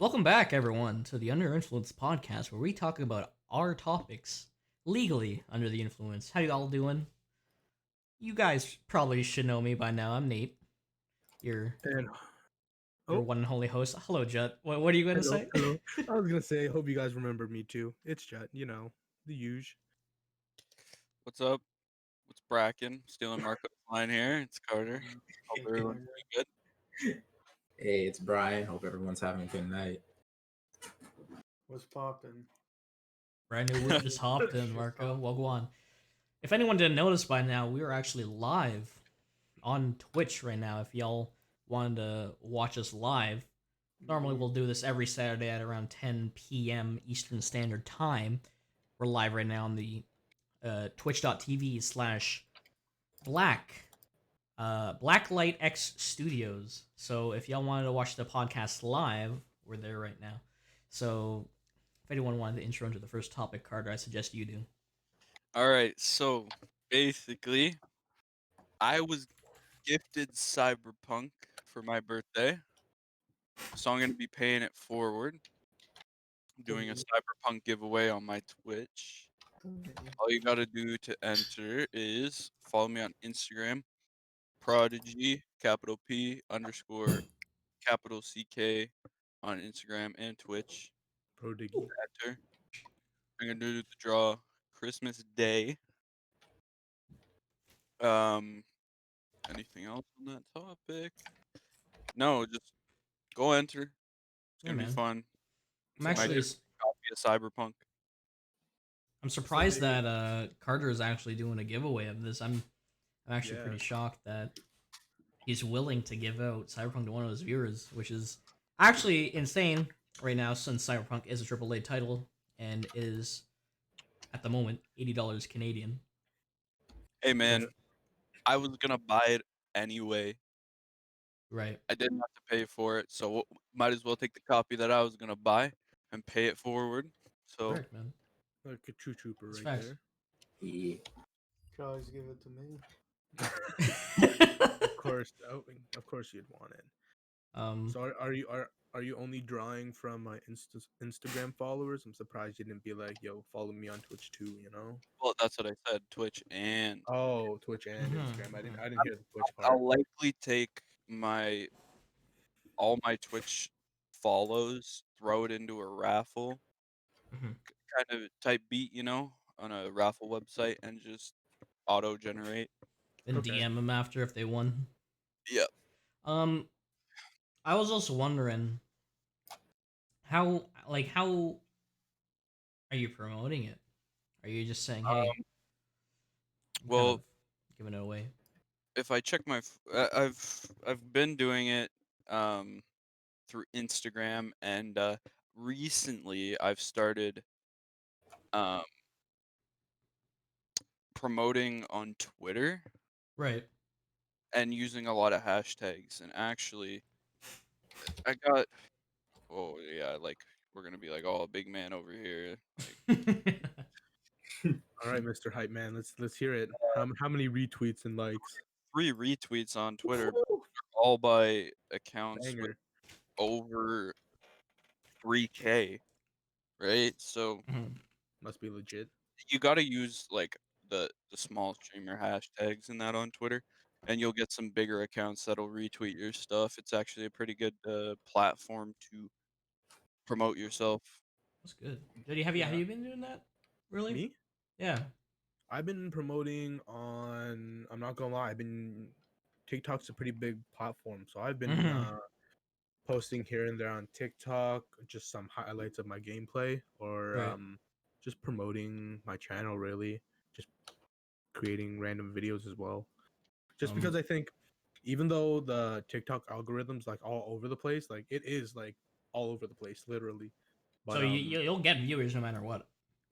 Welcome back, everyone, to the Under Influence podcast, where we talk about our topics legally under the influence. How you all doing? You guys probably should know me by now. I'm Nate, your And your oh, one and only host. Hello, Jet. What are you going to hello, say? hello. I was gonna say, hope you guys remember me too. It's Jet, the huge. What's up? What's Bracken? Stealing Marco's line here. It's Carter. Hope everyone's doing good. Hey, it's Brian. Hope everyone's having a good night. What's poppin'? Brand new Wood just hopped in, Marco. Well, go on. If anyone didn't notice by now, we are actually live on Twitch right now. If y'all wanted to watch us live, normally we'll do this every Saturday at around 10 p.m. Eastern Standard Time. We're live right now on the twitch.tv/black Blacklight X Studios. So if y'all wanted to watch the podcast live, we're there right now. So if anyone wanted to intro into the first topic, Carter, I suggest you do. All right. So basically, I was gifted Cyberpunk for my birthday. So I'm going to be paying it forward. Doing a Cyberpunk giveaway on my Twitch. All you got to do to enter is follow me on Instagram, Prodigy, capital P underscore capital CK on Instagram and Twitch. Prodigy. Enter. I'm gonna do the draw Christmas Day. Um, anything else on that topic? No, just go enter. It's Yeah, gonna be man. fun. I'm Might actually get a copy of Cyberpunk. I'm surprised maybe- that Carter is actually doing a giveaway of this. I'm actually Yeah. pretty shocked that he's willing to give out Cyberpunk to one of his viewers, which is actually insane right now since Cyberpunk is a AAA title and is at the moment $80 Canadian. Hey man, I was gonna buy it anyway. Right. I didn't have to pay for it, so might as well take the copy that I was gonna buy and pay it forward. So Correct, man. Like a true trooper That's right facts. there. Yeah. Could always give it to me. Of course you'd want it. um, So are you only drawing from my Instagram followers? I'm surprised you didn't be like, yo, follow me on Twitch too. well, that's what I said. Twitch and Oh, Twitch and Mhm, Instagram. I mhm. didn't hear the Twitch part. I'll likely take all my Twitch follows, throw it into a raffle, Mhm. kind of type beat, on a raffle website and just auto generate. Then Okay. DM him after if they won. Yep. Um, I was also wondering how are you promoting it? Are you just saying, hey, I'm kind Well, of giving it away? if I check I've been doing it through Instagram and recently I've started um promoting on Twitter Right. and using a lot of hashtags and actually I got oh yeah, like we're gonna be like, oh, big man over here. Like, All right, Mr. Hype Man. Let's hear it. How many retweets and likes? 3 retweets on Twitter, all by accounts with Banger. over 3K, right? So Mhm. Must be legit. you got to use like the small streamer hashtags and that on Twitter, and you'll get some bigger accounts that'll retweet your stuff. It's actually a pretty good platform to promote yourself. That's good. Did have Yeah. you been doing that? Really? Me? Yeah. I've been promoting on. I'm not gonna lie. I've been TikTok's a pretty big platform, so I've been Mhm. posting here and there on TikTok, just some highlights of my gameplay, or Right. just promoting my channel. Really, just creating random videos as well. Just because I think, even though the TikTok algorithm's like all over the place, like it is like all over the place, literally. So But you'll get viewers no matter what.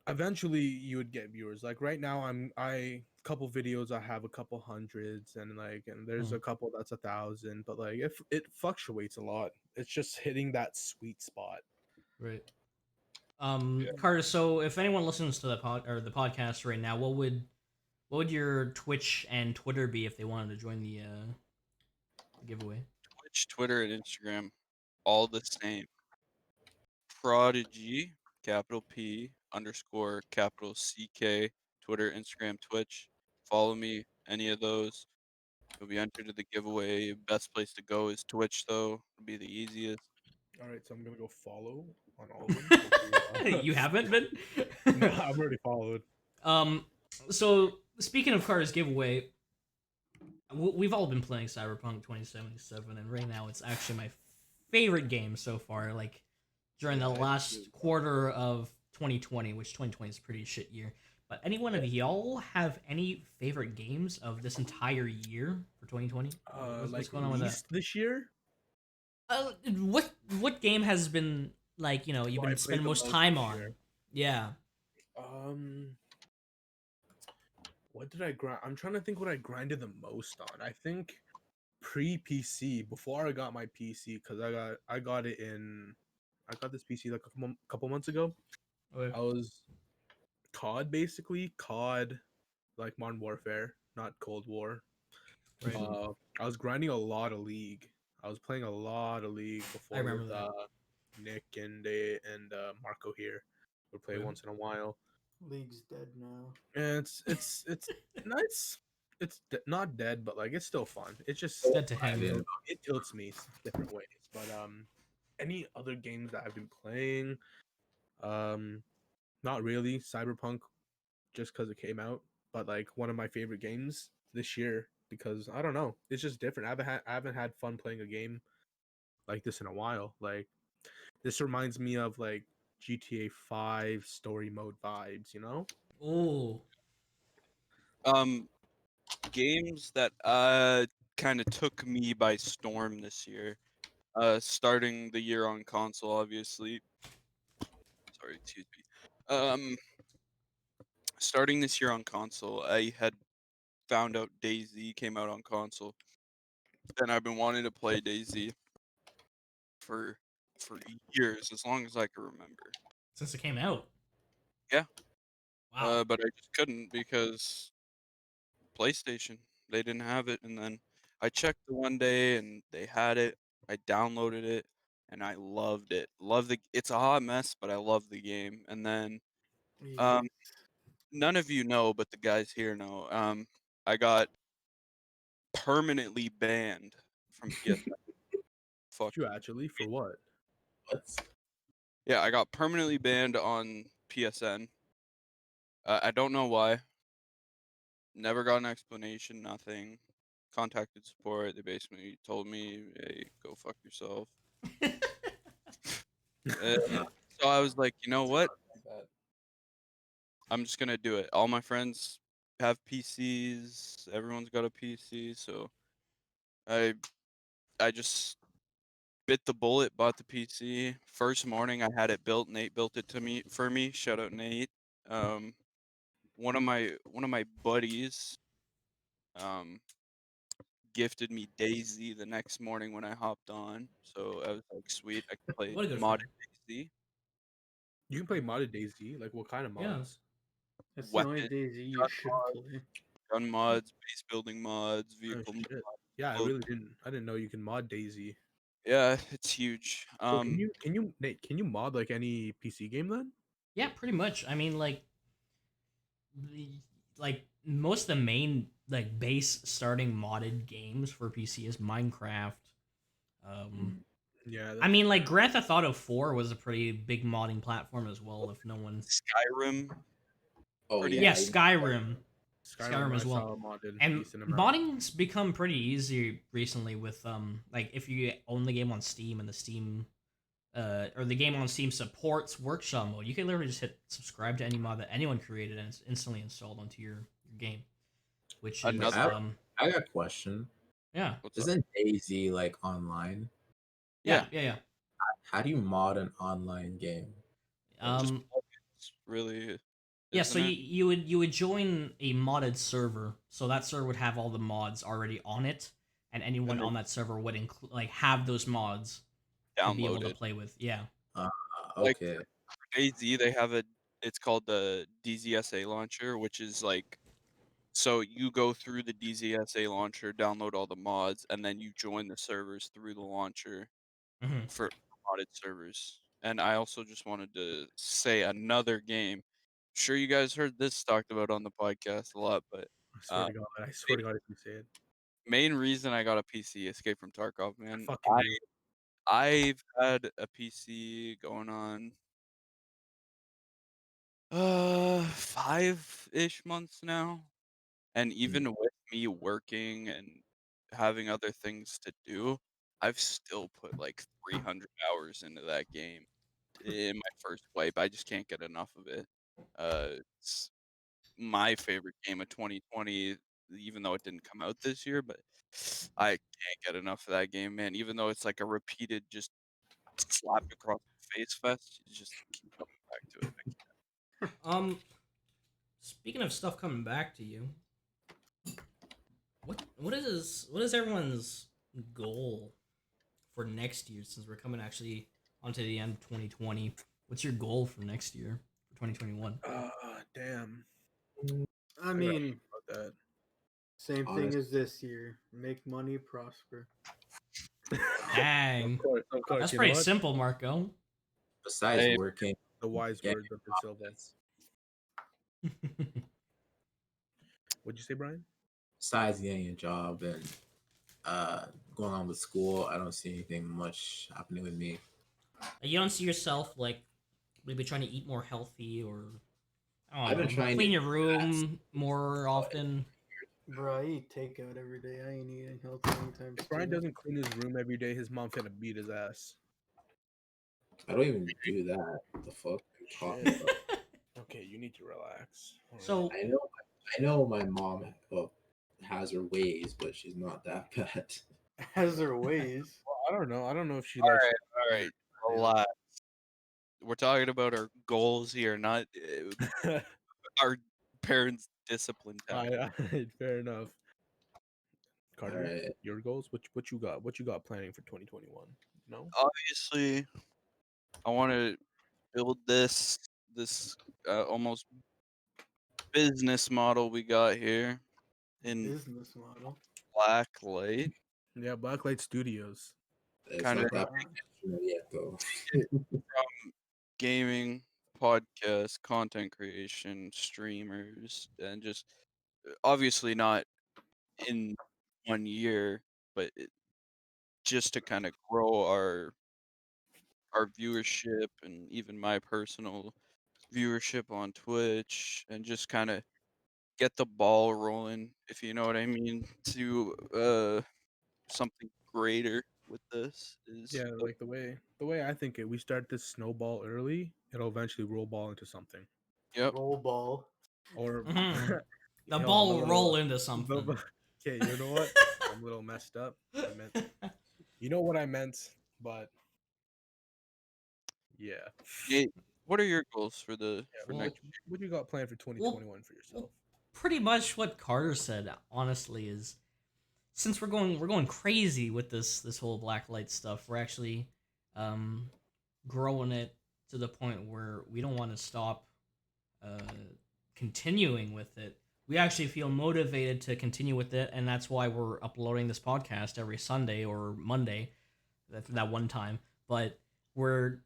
eventually you would get viewers. Like right now I couple videos I have a couple hundreds, and there's Hmm. a couple that's 1,000, but like if it fluctuates a lot. It's just hitting that sweet spot. Right. Yeah. Carter. So if anyone listens to the podcast right now, what would your Twitch and Twitter be if they wanted to join the giveaway? Twitch, Twitter, and Instagram, all the same. Prodigy, capital P underscore capital CK, Twitter, Instagram, Twitch. Follow me, any of those. You'll be entered to the giveaway. Best place to go is Twitch, though. It'll be the easiest. All right, so I'm gonna go follow on all of them. Hopefully, You haven't been? no, I'm already followed. So speaking of Carter's giveaway, we've all been playing Cyberpunk 2077, and right now it's actually my favorite game so far. Like during the Yeah, it's last really fun. quarter of 2020, which 2020 is a pretty shit year. But any one of y'all have any favorite games of this entire year for 2020? What's Like going on with that? released this year. What game has been like you've Well, I been played spending the most most time this on? year. Yeah. What did I grind? I'm trying to think what I grinded the most on. I think pre PC before I got my PC because I got it in I got this PC like a couple months ago. Okay. I was COD basically COD like Modern Warfare, not Cold War. Right. I was grinding a lot of League. I was playing a lot of League before remember with that. Nick and Marco here. Would play Okay. once in a while. League's dead now. And it's nice. Not dead, but like it's still fun. It's just Dead to I don't hang. know, it tilts me different ways. But any other games that I've been playing, um, not really. Cyberpunk, just because it came out, but like one of my favorite games this year because I don't know, it's just different. I haven't had fun playing a game like this in a while. Like this reminds me of like GTA 5 story mode vibes, you know? Oh. Games that kind of took me by storm this year. Starting the year on console, obviously. Sorry, excuse me. Starting this year on console, I had found out DayZ came out on console, and I've been wanting to play DayZ for years, as long as I can remember. Since it came out. Yeah. Wow. But I just couldn't because PlayStation, they didn't have it, and then I checked the one day and they had it. I downloaded it and I loved it. It's a hot mess, but I love the game. And then Easy. um none of you know, but the guys here know. I got permanently banned from PSN. Fuck. You actually for what? What? Yeah, I got permanently banned on PSN. I don't know why. Never got an explanation, nothing. Contacted support. They basically told me, "Hey, go fuck yourself." Uh, so I was like, you know what? I'm just gonna do it. All my friends have PCs. Everyone's got a PC, so I I just bit the bullet, bought the PC. First morning, I had it built. Nate built it to me for me. Shout out Nate. Um, one of my buddies um gifted me Daisy the next morning when I hopped on. So I was like, sweet, I can play What a good modded friend. Daisy. You can play modded DayZ. Like what kind of Yeah. mods? That's the only Weapon, DayZ you gun should mods, play. gun mods, base building mods, Oh vehicle shit. Yeah, I mods. really didn't. I didn't know you can mod DayZ. Yeah, it's huge. So can you Nate, can you mod like any PC game then? Yeah, pretty much. I mean, the, like most of the main like base starting modded games for PC is Minecraft. Yeah, I mean, like Grand Theft Auto 4 was a pretty big modding platform as well. If no one, Skyrim, Oh pretty yeah, yeah, Skyrim, Skyrim as I well. saw modded And decent amount. modding's become pretty easy recently with like if you own the game on Steam and the Steam or the game on Steam supports workshop mode, you can literally just hit subscribe to any mod that anyone created and it's instantly installed onto your game. Which is Another- I got a question. yeah. what's up? Isn't DayZ like online? Yeah. How do you mod an online game? Just Um plugins, really. yeah, so isn't it? you would join a modded server. So that server would have all the mods already on it and anyone And they're on that server would include like have those mods to be able to downloaded. play with. Yeah. Like Okay. for DayZ, they have it's called the DZSA launcher, which is like, so you go through the DZSA launcher, download all the mods, and then you join the servers through the launcher Mhm. for modded servers. And I also just wanted to say another game. Sure, you guys heard this talked about on the podcast a lot, but I swear to God, I swear to God, if you say it, main reason I got a PC, Escape from Tarkov, I man. fucking knew. I've had a PC going on 5-ish months now. And even with me working and having other things to do, I've still put like 300 hours into that game in my first wipe. I just can't get enough of it. It's my favorite game of 2020, even though it didn't come out this year, but I can't get enough of that game, man. Even though it's like a repeated just slap across the face fest, you just keep coming back to it. Speaking of stuff coming back to you, what is everyone's goal for next year? Since we're coming actually onto the end of 2020, what's your goal for next year for 2021? Damn. I I mean, got that. same thing Honest- as this year. Make money, prosper. Dang, Of course, that's you know pretty what? simple, Marco. Besides Hey. working, The wise Yeah. words of the Silva. What'd you say, Brian? besides getting a job and going on with school, I don't see anything much happening with me. You don't see yourself like maybe trying to eat more healthy or I I've don't been know, trying clean to your do room more often. Bro, I eat takeout every day. I ain't eating healthy anytime If Brian soon. doesn't clean his room every day, his mom finna beat his ass. I don't even do that. What the fuck? are you talking Shit. about? Okay, you need to relax. All right. So I know my mom has her ways, but she's not that bad. Has her ways. I don't know. I don't know if she All likes. right, all right, relax. We're talking about our goals here, not our parents' discipline time. Fair enough. Carter, Alright. your goals? What you got? What you got planning for 2021? No. Obviously, I want to build this almost business model we got here in Business model. Blacklight. Yeah, Blacklight Studios. It's Kinda- not that big yet, though. From gaming, podcast, content creation, streamers, and just obviously not in 1 year, but just to kind of grow our viewership and even my personal viewership on Twitch and just kind of get the ball rolling, if you know what I mean, to something greater with this is Yeah, like the way I think it, we start this snowball early, it'll eventually roll ball into something. yep. Roll ball. Or Mhm. The Yo, ball I'm a will little- roll into something. Okay, you know what? I'm a little messed up. I meant, you know what I meant, but yeah. Nate, what are your goals for Well, next? what you got planned for 2021 for yourself? Pretty much what Carter said, honestly, is since we're going crazy with this whole blacklight stuff, we're actually um, growing it to the point where we don't want to stop uh, continuing with it. We actually feel motivated to continue with it, and that's why we're uploading this podcast every Sunday or Monday, that one time. But we're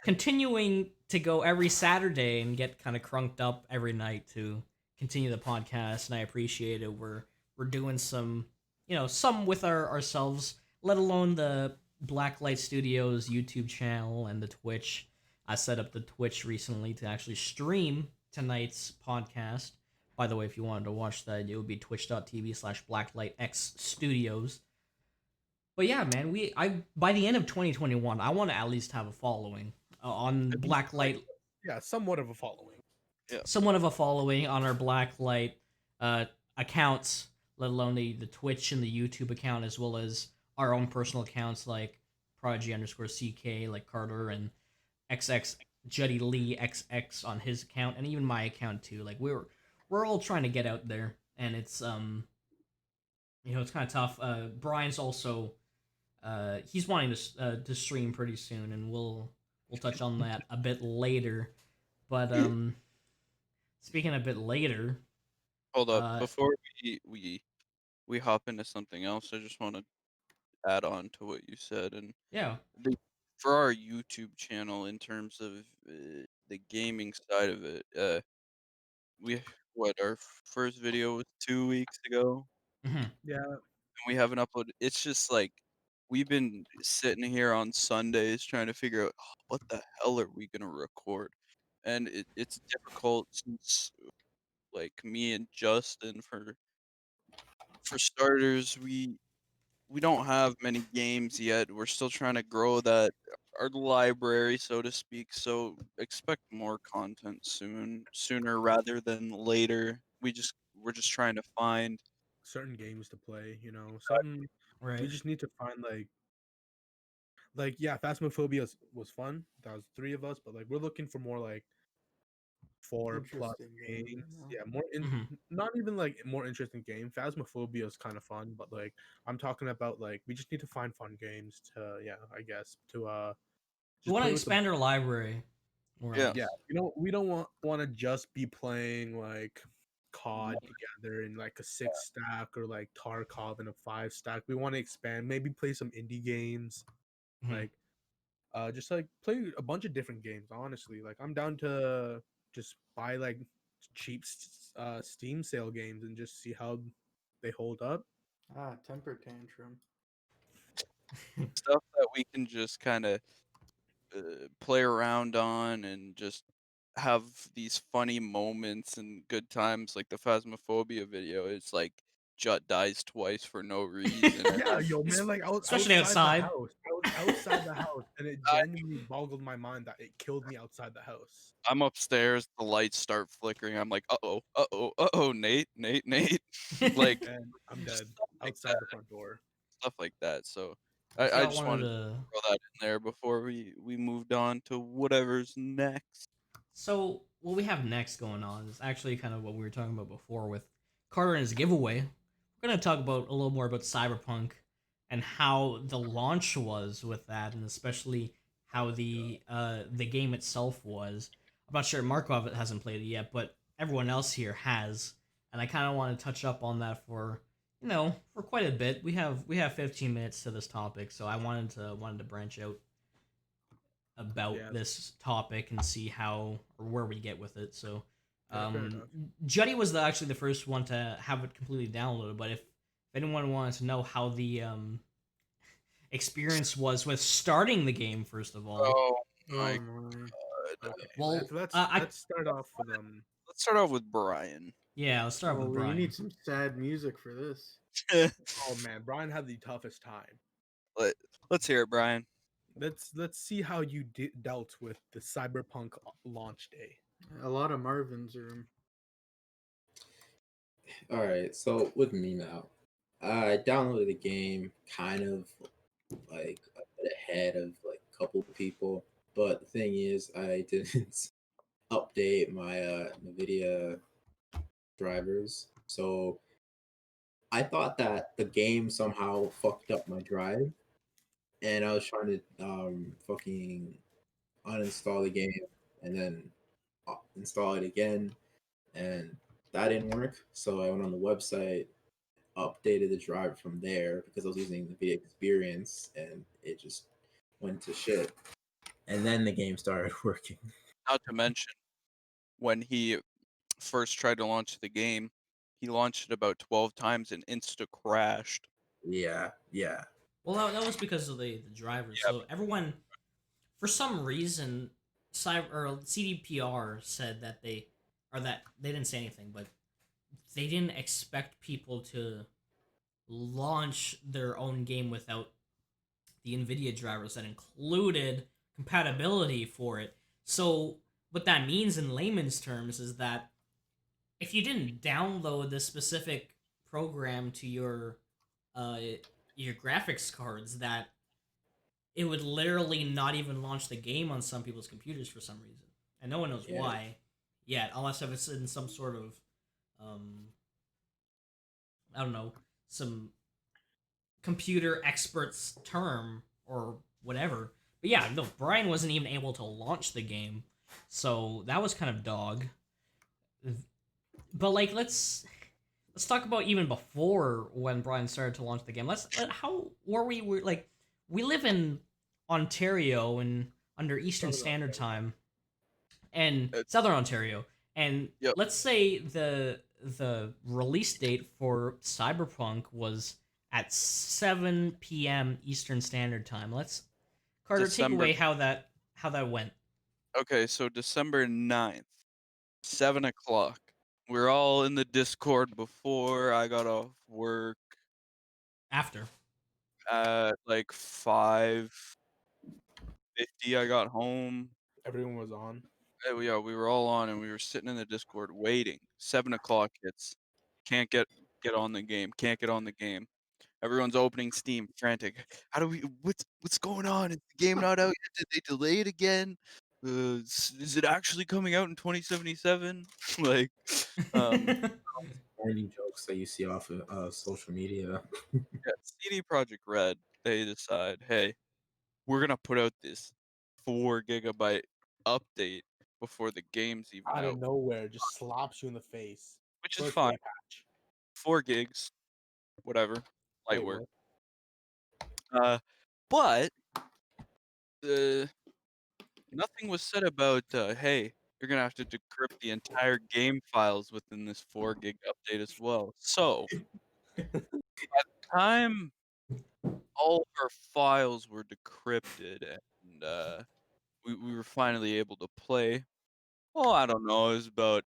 continuing to go every Saturday and get kind of crunked up every night to continue the podcast, and I appreciate it. We're doing some with ourselves, let alone the Blacklight Studios YouTube channel and the Twitch. I set up the Twitch recently to actually stream tonight's podcast. By the way, if you wanted to watch that, it would be twitch.tv/blacklightxstudios. But yeah, man, by the end of 2021, I want to at least have a following on At least, Blacklight, Yeah, somewhat of a following. somewhat of a following on our Blacklight accounts, let alone the Twitch and the YouTube account, as well as our own personal accounts like Prodigy_CK, like Carter, and XX Juddy Lee XX on his account, and even my account too. Like we're all trying to get out there, and it's it's kind of tough. Brian's also he's wanting to stream pretty soon, and we'll touch on that a bit later. But speaking a bit later, Hold up, Uh, before we hop into something else, I just want to add on to what you said, and yeah, for our YouTube channel in terms of the gaming side of it. We what our first video was 2 weeks ago, Hmm. Yeah, and we haven't uploaded. It's just like we've been sitting here on Sundays trying to figure out what the hell are we gonna record, and it's difficult since like me and Justin for starters we don't have many games yet. We're still trying to grow that our library, so to speak. So expect more content sooner rather than later. We're just trying to find. certain games to play. You know, something we Right. just need to find like yeah, Phasmophobia was fun. That was three of us, but like we're looking for more like 4+ Interesting games games. right now. Yeah, Hmm. not even like more interesting game. Phasmophobia is kind of fun, but like I'm talking about like we just need to find fun games to yeah, I guess to We just want to play with the expand our library, more or Yeah. yeah. less. We don't want to just be playing like COD together in like a 6 stack or like Tarkov in a 5 stack. We want to expand, maybe play some indie games, Mhm. like just like play a bunch of different games. Honestly, like I'm down to just buy like cheap Steam sale games and just see how they hold up. Temper tantrum. Stuff that we can just kind of play around on and just have these funny moments and good times like the Phasmophobia video. It's like Jut dies twice for no reason. Yeah, yo, Es- man, like I was Especially outside the outside. house. I was outside the house, and it I, genuinely boggled my mind that it killed me outside the house. I'm upstairs, the lights start flickering. I'm like, Nate. Like And I'm just dead stuff like outside that, the front door. stuff like that. So If I y'all just wanted wanted to to, throw that in there before we moved on to whatever's next. so what we have next going on is actually kind of what we were talking about before with Carter and his giveaway. We're gonna talk about a little more about Cyberpunk and how the launch was with that, and especially how the game itself was. I'm not sure Markov hasn't played it yet, but everyone else here has, and I kind of want to touch up on that for for quite a bit. We have 15 minutes to this topic, so I wanted to branch out about Yeah, this topic and see how or where we get with it. So, yeah, fair um, enough. Juddy was actually the first one to have it completely downloaded. But if anyone wanted to know how the experience was with starting the game, first of all, Oh Oh my my. god. Okay, well, I let's start off with Let's start off with Brian. yeah, let's start with Oh, you Brian. need some sad music for this. oh man, Brian had the toughest time. Let, let's hear it, Brian. Let's see how you dealt with the Cyberpunk launch day. A lot of Marvin's room. All right, so with me now, I downloaded the game kind of like a bit ahead of like a couple people, but the thing is, I didn't update my NVIDIA drivers, so I thought that the game somehow fucked up my drive, and I was trying to fucking uninstall the game and then install it again, and that didn't work. So I went on the website, updated the driver from there because I was using the NVIDIA Experience, and it just went to shit. And then the game started working. Not to mention, when he first tried to launch the game, he launched it about 12 times and insta crashed. Yeah. Well, that was because of the drivers. Yep. So everyone, for some reason, cyber or CDPR said that they didn't say anything, but they didn't expect people to launch their own game without the NVIDIA drivers that included compatibility for it. So what that means in layman's terms is that if you didn't download the specific program to uh your graphics cards, that it would literally not even launch the game on some people's computers for some reason, and no one knows Yeah. why yet, unless if it's in some sort of um I don't know, some computer experts term or whatever. But yeah, no, Brian wasn't even able to launch the game, so that was kind of dog. But like, let's talk about even before when Brian started to launch the game. How were we? Were like, we live in Ontario and under Eastern Southern Standard Ontario. Time and Uh, Southern Ontario. And Yep. let's say the release date for Cyberpunk was at 7 p.m. Eastern Standard Time. Let's Carter take December. away how that went. Okay, so December 9th, 7 o'clock. We're all in the Discord before I got off work. After. At like 5:50, I got home. Everyone was on. Yeah, we were all on, and we were sitting in the Discord waiting. 7 o'clock hits. Can't get on the game. Can't get on the game. Everyone's opening Steam, frantic. How do we? What's going on? Is the game not out yet? Did they delay it again? Is it actually coming out in 2077? Like, Corny jokes that you see off of social media. yeah, CD Projekt Red. They decide, hey, we're gonna put out this 4 GB update before the game's even Out out, of nowhere, just slaps you in the face. which is Birthday fine. patch. 4 gigs, whatever, light Wait, work. what? But nothing was said about hey, you're gonna have to decrypt the entire game files within this 4 gig update as well. So by the time all of our files were decrypted and we were finally able to play, well, I don't know, it was about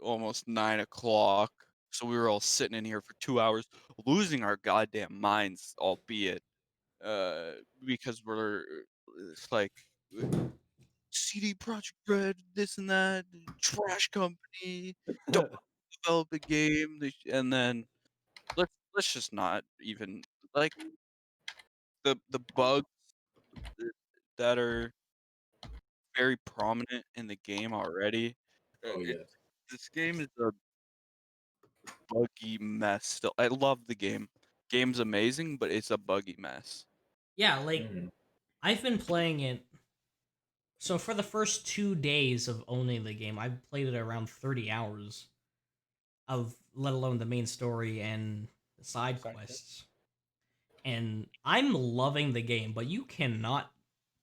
almost 9 o'clock. So we were all sitting in here for 2 hours, losing our goddamn minds, albeit because we're it's like CD Projekt Red, this and that, trash company, don't develop a game, and then let's just not even like the bugs that are very prominent in the game already. Oh It, yeah. this game is a buggy mess. Still, I love the game. Game's amazing, but it's a buggy mess. Yeah, like Mhm. I've been playing it. So for the first 2 days of owning the game, I've played it around 30 hours of let alone the main story and the side Side quests. And I'm loving the game, but you cannot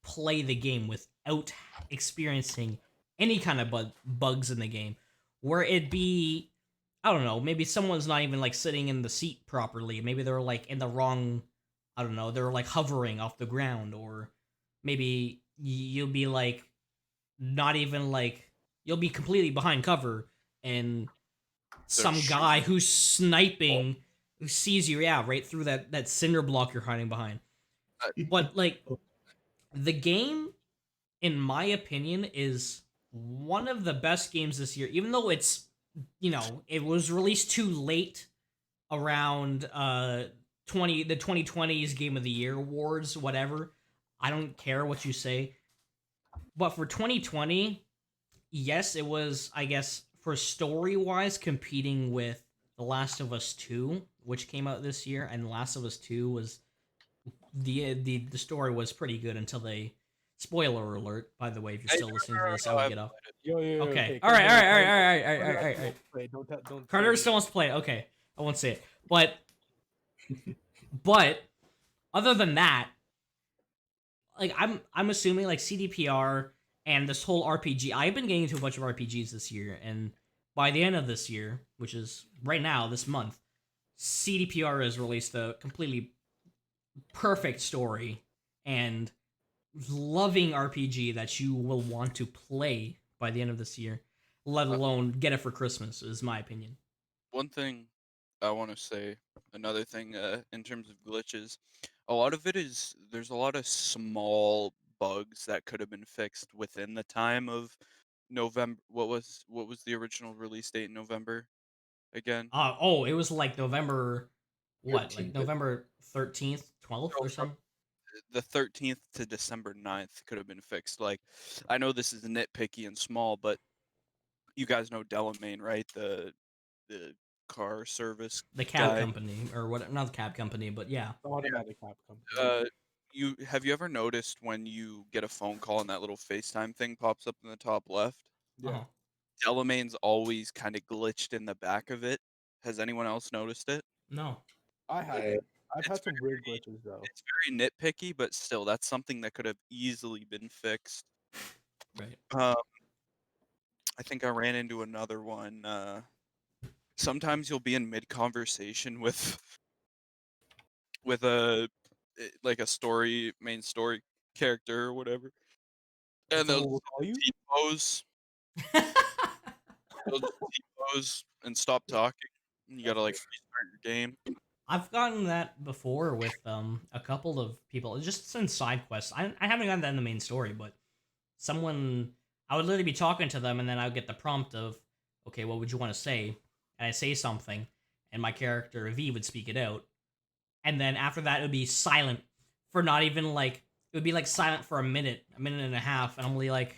play the game without experiencing any kind of bugs in the game. Where it be, I don't know, maybe someone's not even like sitting in the seat properly. Maybe they're like in the wrong, I don't know, they're like hovering off the ground, or maybe you'll be like not even like you'll be completely behind cover and They're some shooting. guy who's sniping who sees you, yeah, right through that cinder block you're hiding behind. But like the game, in my opinion, is one of the best games this year. Even though it's, it was released too late around 2020's Game of the Year awards, whatever. I don't care what you say. But for 2020, yes, it was, I guess, for story wise, competing with The Last of Us 2, which came out this year, and Last of Us 2 was the story was pretty good until they, spoiler alert, by the way, if you're Hey, still listening to this, I no, would I've get off. played it. Yo, Okay. okay. All right. Carter, All right. Carter, All right. All right. All Carter right. All actually right. wants to play. Don't. Carter say still wants to play it. Okay. I won't say it. But other than that, like I'm assuming like CDPR and this whole RPG. I've been getting into a bunch of RPGs this year, and by the end of this year, which is right now this month, CDPR has released a completely perfect story and loving RPG that you will want to play by the end of this year, let Uh, alone get it for Christmas, is my opinion. One thing I want to say, another thing in terms of glitches, a lot of it is there's a lot of small bugs that could have been fixed within the time of November. What was the original release date in November again? It was like November, what, like 13th. November 13th, 12th So or from something? the 13th to December 9th could have been fixed. Like, I know this is nitpicky and small, but you guys know Delamain, right? The car service The cab guy. company, or what? Not the cab company, but yeah. The automatic cap company. You ever noticed when you get a phone call and that little FaceTime thing pops up in the top left? Yeah. Uh-huh. Delamain's always kind of glitched in the back of it. Has anyone else noticed it? No. I have I it. I've it's had some weird very glitches though. it's very nitpicky, but still, that's something that could have easily been fixed. Right. Um, I think I ran into another one. Sometimes you'll be in mid conversation with like a main story character or whatever, and they'll Someone will call you. T-pose. They'll just T-pose and stop talking. And you gotta like restart your game. I've gotten that before with a couple of people, just in side quests. I haven't gotten that in the main story, but someone I would literally be talking to them, and then I would get the prompt of, okay, what would you want to say? And I say something, and my character V would speak it out, and then after that it would be silent for not even like it would be like silent for a minute and a half, and I'm really like,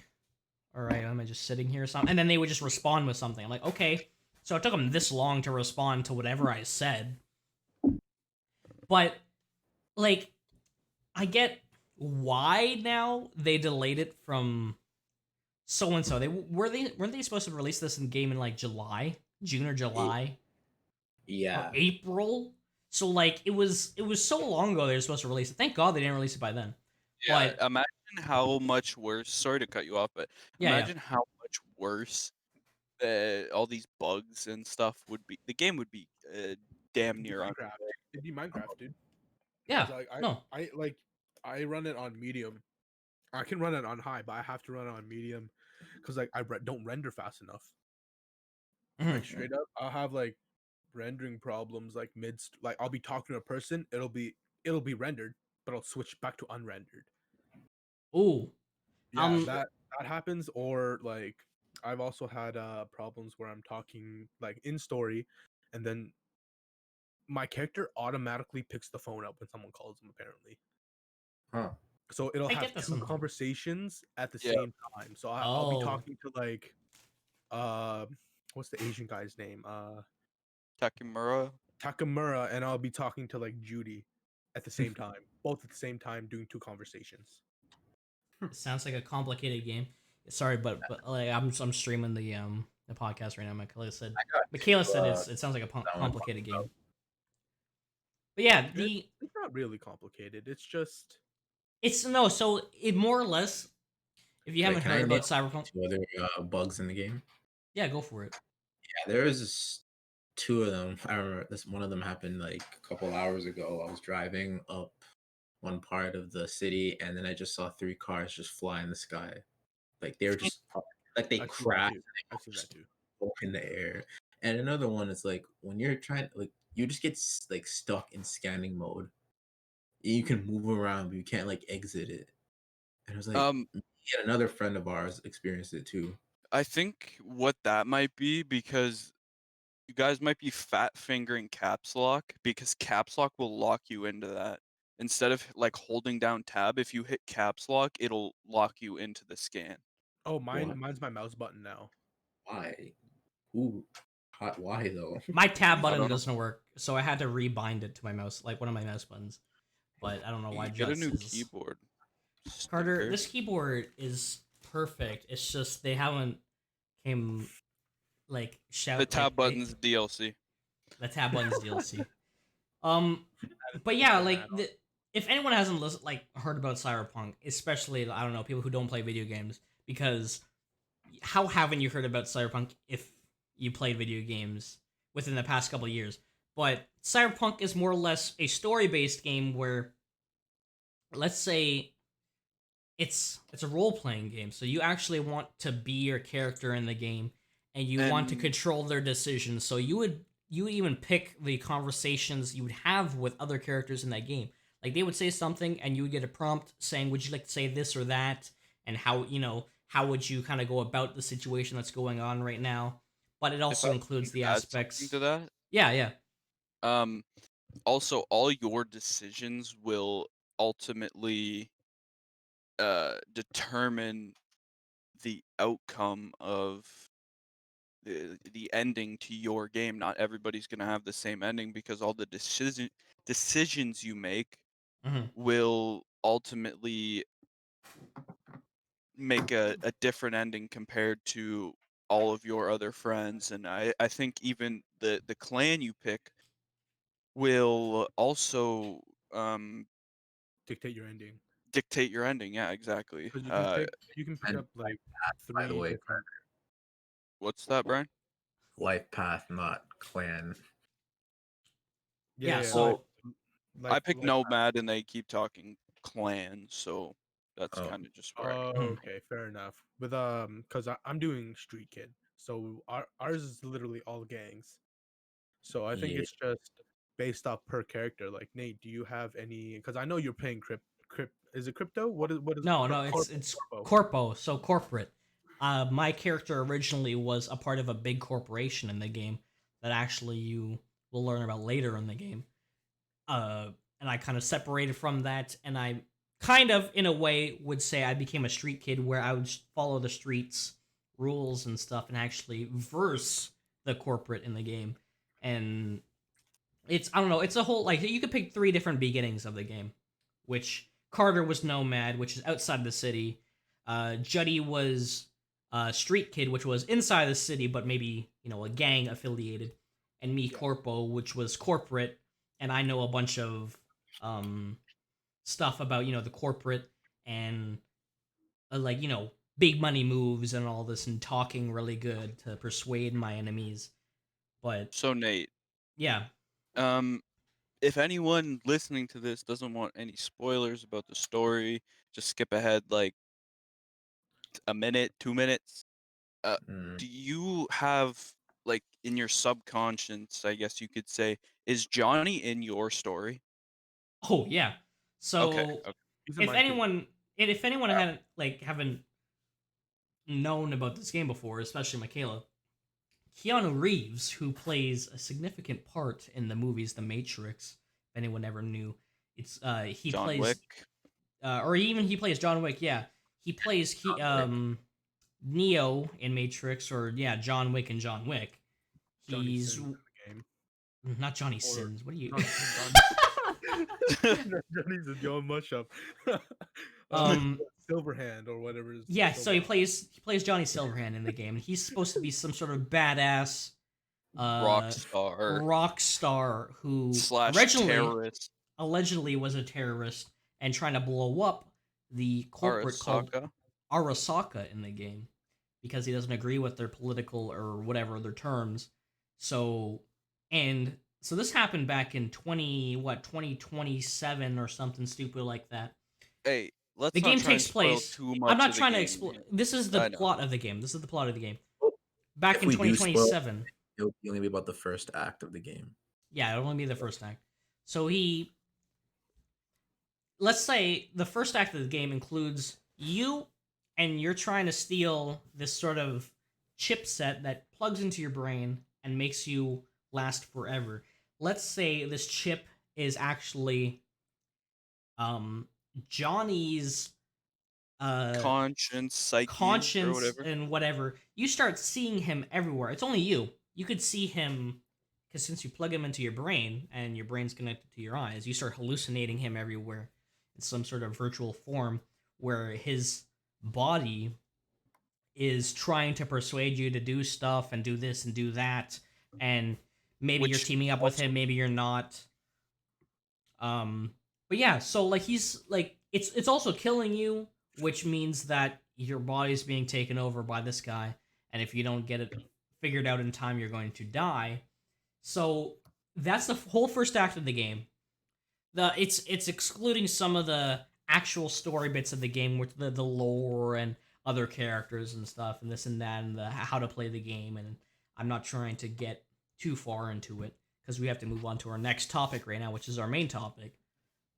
all right, am I just sitting here or something? And then they would just respond with something. I'm like, okay, so it took them this long to respond to whatever I said. But like, I get why now they delayed it from so and so. Weren't they supposed to release this in game in like June or July or Yeah. April? So like it was so long ago they were supposed to release it. Thank God they didn't release it by then. Yeah, But imagine how much worse. Sorry to cut you off, but yeah, imagine how much worse all these bugs and stuff would be. The game would be damn It'd be near on. Minecraft. It'd be Minecraft, dude. yeah, 'Cause, like no, I run it on medium. I can run it on high, but I have to run it on medium because like don't render fast enough. Like Mhm. straight up, I'll have like rendering problems like like I'll be talking to a person, it'll be rendered, but I'll switch back to unrendered. Ooh, Yeah, um, that happens. Or like I've also had problems where I'm talking like in story, and then my character automatically picks the phone up when someone calls him apparently. Huh. So it'll I have get this two sometimes. conversations at the Yeah. same time. So I'll be Oh, talking to like uh what's the Asian guy's name? Takemura. Takamura, and I'll be talking to like Judy at the same time. Both at the same time doing two conversations. it sounds like a complicated game. Sorry, but like I'm streaming the podcast right now. Michaela said it sounds like a complicated game. But yeah, It's not really complicated. It's just it's no, so it more or less. If you Wait, haven't can I heard name about Cyberpunk, two other bugs in the game? yeah, go for it. Yeah, there was two of them. I remember this. One of them happened like a couple hours ago. I was driving up one part of the city, and then I just saw three cars just fly in the sky. Like they were just like they I've seen that crashed too. I've seen that too. up in the air. And another one is like when you're trying like you just get like stuck in scanning mode. You can move around, but you can't like exit it. And it was like Um, me and another friend of ours experienced it too. I think what that might be because you guys might be fat fingering caps lock because caps lock will lock you into that. Instead of like holding down tab, if you hit caps lock, it'll lock you into the scan. Oh, What? mine's my mouse button now. Why? Who? Why though? My tab I button don't know. doesn't work, so I had to rebind it to my mouse, like one of my mouse buttons. But I don't know why Get a Juts new is keyboard. Carter. Stinker. This keyboard is perfect. It's just they haven't came like shout The tab like buttons DLC. the tab buttons DLC. But Check yeah, that like out. if anyone hasn't heard about Cyberpunk, especially I don't know people who don't play video games, because how haven't you heard about Cyberpunk if you played video games within the past couple of years? But Cyberpunk is more or less a story-based game where, let's say, it's a role-playing game, so you actually want to be your character in the game, and you want to And control their decisions. So you would even pick the conversations you would have with other characters in that game. Like they would say something, and you would get a prompt saying, "Would you like to say this or that?" And how would you kind of go about the situation that's going on right now. But it if also I includes can the add something aspects. to that, Yeah, yeah. um, also all your decisions will ultimately determine the outcome of the ending to your game. Not everybody's gonna have the same ending because all the decisions you make Hmm. will ultimately make a different ending compared to all of your other friends. And I think even the clan you pick will also um, Dictate your ending dictate your ending. Yeah, exactly. because you can pick And up like by the three way, different. What's that, Brian? life path, not clan. Yeah, Yeah, so- I picked like Nomad, and they keep talking clan, so that's Oh. kind of just where. Oh, I go. okay, fair enough. With because I'm doing Street Kid, so ours is literally all gangs. So I think Yeah. it's just based off per character. Like Nate, do you have any? Because I know you're playing Is it crypto? What is? No, no, it's corpo, so corporate. My character originally was a part of a big corporation in the game that actually you will learn about later in the game. And I kind of separated from that, and I kind of, in a way, would say I became a street kid where I would follow the streets rules and stuff and actually verse the corporate in the game. And it's, I don't know, it's a whole, like, you could pick 3 different beginnings of the game, which Carter was Nomad, which is outside the city. Juddy was Street Kid, which was inside the city, but maybe, you know, a gang affiliated. And me, Corpo, which was corporate, and I know a bunch of stuff about, you know, the corporate and, like, you know, big money moves and all this and talking really good to persuade my enemies. But, So Nate, yeah. if anyone listening to this doesn't want any spoilers about the story, just skip ahead like a minute, 2 minutes. Mm. Do you have, like, in your subconscious, I guess you could say, is Johnny in your story? Oh, yeah. So, Okay. He's in if mine too. anyone haven't known about this game before, especially Michaela, Keanu Reeves, who plays a significant part in the movies The Matrix, if anyone ever knew, it's he John plays Wick. or even he plays John Wick. Yeah, he plays Neo in Matrix, or yeah, John Wick and John Wick. Johnny He's Sins in the game. not Johnny Sins. What are you? Johnny's a Joe Mushup. Um, Silverhand or whatever. Yeah, so he plays Johnny Silverhand in the game, and he's supposed to be some sort of badass rock star who slash originally terrorist. allegedly was a terrorist and trying to blow up the corporate called Arasaka. Arasaka in the game because he doesn't agree with their political or whatever their terms. So this happened back in 2027 or something stupid like that. Hey, let's The not game try and takes spoil place. too much I'm not of the trying to game explain. here. This is I the know. plot of the game. This is the plot of the game. Well, Back if in we do spoil- 2027. It'll only be about the first act of the game. Yeah, it'll only be the first act. So let's say the first act of the game includes you and you're trying to steal this sort of chipset that plugs into your brain and makes you last forever. Let's say this chip is actually Johnny's Conscience, psyche, or conscience whatever. and whatever. You start seeing him everywhere. It's only you. You could see him because since you plug him into your brain and your brain's connected to your eyes, you start hallucinating him everywhere in some sort of virtual form where his body is trying to persuade you to do stuff and do this and do that, and maybe you're Which teaming up with him, maybe you're not. But yeah, so like he's like it's also killing you, which means that your body's being taken over by this guy, and if you don't get it figured out in time, you're going to die. So that's the whole first act of the game. It's excluding some of the actual story bits of the game with the lore and other characters and stuff and this and that and the how to play the game, and I'm not trying to get too far into it because we have to move on to our next topic right now, which is our main topic.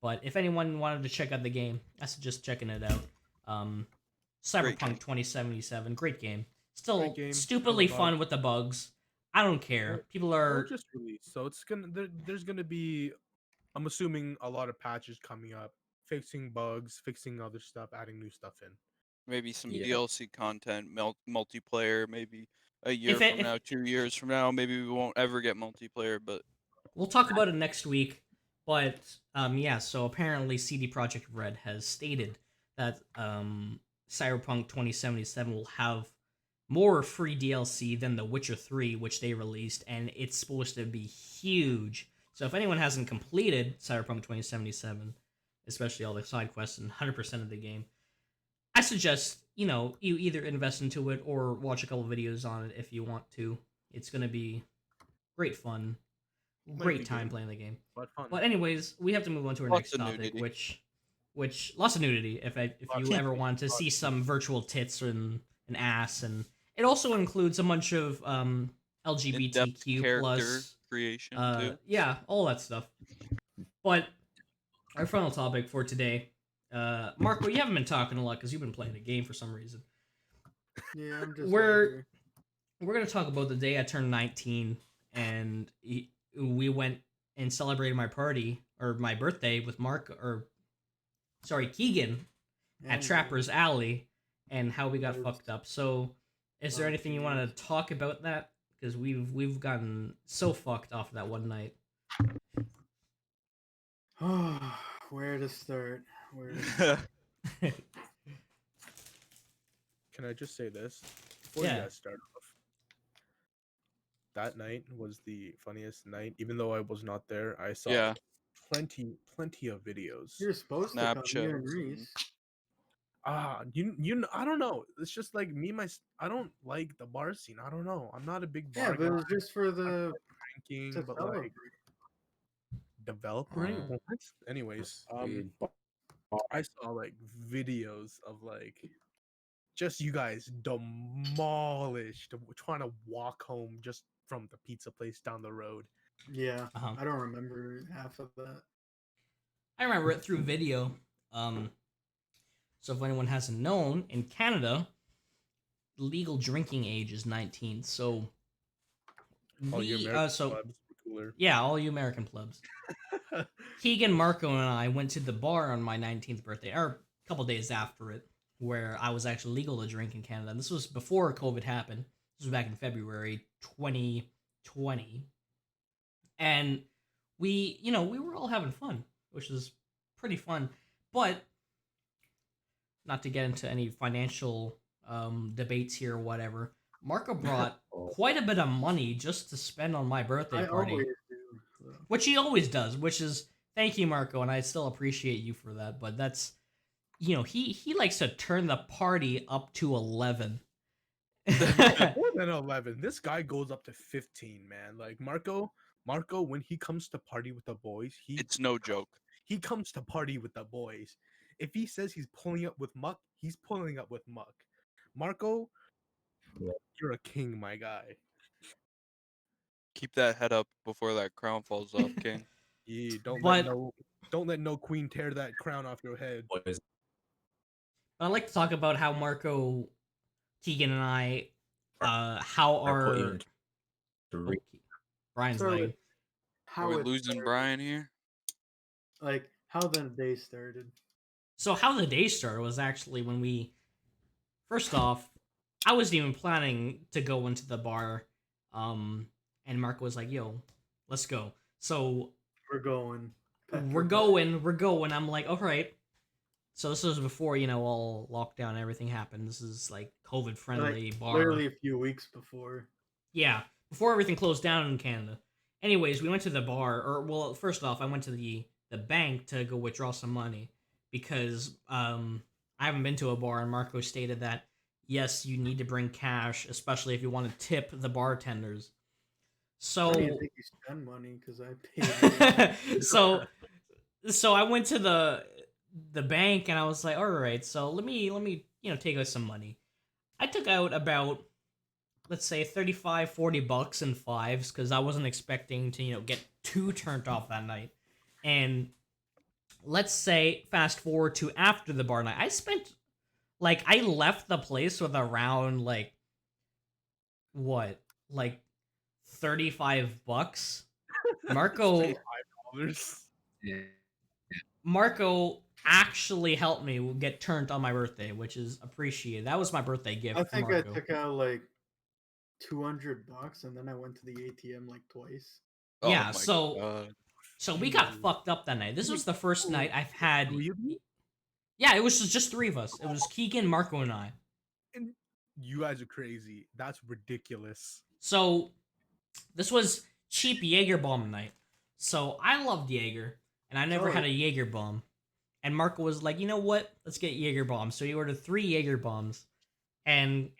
But if anyone wanted to check out the game, I suggest checking it out. Great game. Cyberpunk 2077, great game. Still Great game, stupidly full of fun bugs. with the bugs. I don't care. People are just released, so it's gonna there's gonna be, I'm assuming, a lot of patches coming up, fixing bugs, fixing other stuff, adding new stuff in. Maybe some Yeah. DLC content, multiplayer, maybe a year If it- from if- now, 2 years from now, maybe we won't ever get multiplayer, but we'll talk about it next week. But yeah, so apparently CD Projekt Red has stated that Cyberpunk 2077 will have more free DLC than The Witcher 3, which they released, and it's supposed to be huge. So if anyone hasn't completed Cyberpunk 2077, especially all the side quests and 100% of the game, I suggest, you either invest into it or watch a couple videos on it if you want to. It's going to be great fun. Great time game. playing the game. But fun. But anyways, we have to move on to our Lots next of topic, nudity. which lots of nudity. If you ever want to see Lots of some virtual tits and an ass, and it also includes a bunch of In-depth LGBTQ character plus, creation too. yeah, all that stuff. But our final topic for today, Marco, you haven't been talking a lot because you've been playing the game for some reason. Yeah, I'm just. We're gonna talk about the day I turned 19 and we went and celebrated my birthday with Keegan at Trapper's Alley and how we got fucked up. So, is there anything you want to talk about that? Because we've gotten so fucked off that one night. Where to start? Where to start? Can I just say this before Yeah. you guys start off? That night was the funniest night. Even though I was not there, I saw Yeah. plenty of videos. You're supposed to come. You and Snapchats. Reese. I don't know. It's just like I don't like the bar scene. I don't know. I'm not a big Yeah, bar but it guy. was just for the Drinking, to but celebrate. like developing. Oh. What? Anyways, Weird. I saw like videos of like just you guys demolished trying to walk home just from the pizza place down the road. Yeah, Uh-huh. I don't remember half of that. I remember it through video. So if anyone hasn't known, in Canada, legal drinking age is 19. So, Oh, your we, American so clubs were cooler. yeah, all you American plebs. Keegan, Marco, and I went to the bar on my 19th birthday, or a couple days after it, where I was actually legal to drink in Canada. And this was before COVID happened. This was back in February 2020. And we were all having fun, which was pretty fun. But not to get into any financial debates here or whatever, Marco brought quite a bit of money just to spend on my birthday I party, always do. So. which he always does, which is thank you, Marco, and I still appreciate you for that. But that's, he likes to turn the party up to 11. More than 11. This guy goes up to 15, man. Like Marco, when he comes to party with the boys, It's no joke. he comes to party with the boys. If he says he's pulling up with Muck, he's pulling up with Muck. Marco, Yeah. you're a king, my guy. Keep that head up before that crown falls off, King. Yeah, don't But- let no queen tear that crown off your head. Boys, I'd like to talk about how Marco, Keegan, and I, how I'll put you our into re- Brian's So, lagging. Are How we it losing started, Brian here? Like how the day started. So how the day started was actually when first off, I wasn't even planning to go into the bar, and Marco was like, "Yo, let's go." So We're going. we're going. I'm like, all right. So this was before all lockdown and everything happened. This is like COVID friendly bar. Literally a few weeks before. Yeah, before everything closed down in Canada. Anyways, we went to the bar, or well, first off, I went to the bank to go withdraw some money because I haven't been to a bar, and Marco stated that yes, you need to bring cash, especially if you want to tip the bartenders. So I didn't think you spend money because I paid. so I went to the bank and I was like, all right, so let me take out some money. I took out about, let's say, $35-40 in fives because I wasn't expecting to get too turned off that night. And let's say fast forward to after the bar night, I spent I left the place with around what, $35. Marco $5. Marco actually helped me get turned on my birthday, which is appreciated. That was my birthday gift. I for think Marco. I took out like $200 and then I went to the ATM like twice. Oh Yeah, my so- God. So we got fucked up that night. This was the first night I've had. Three of you? Yeah, it was just three of us. It was Keegan, Marco, and I. And you guys are crazy. That's ridiculous. So this was cheap Jaeger bomb night. So I loved Jaeger, and I never Oh. had a Jaeger bomb. And Marco was like, you know what? Let's get Jaeger bombs. So he ordered 3 Jaeger bombs, and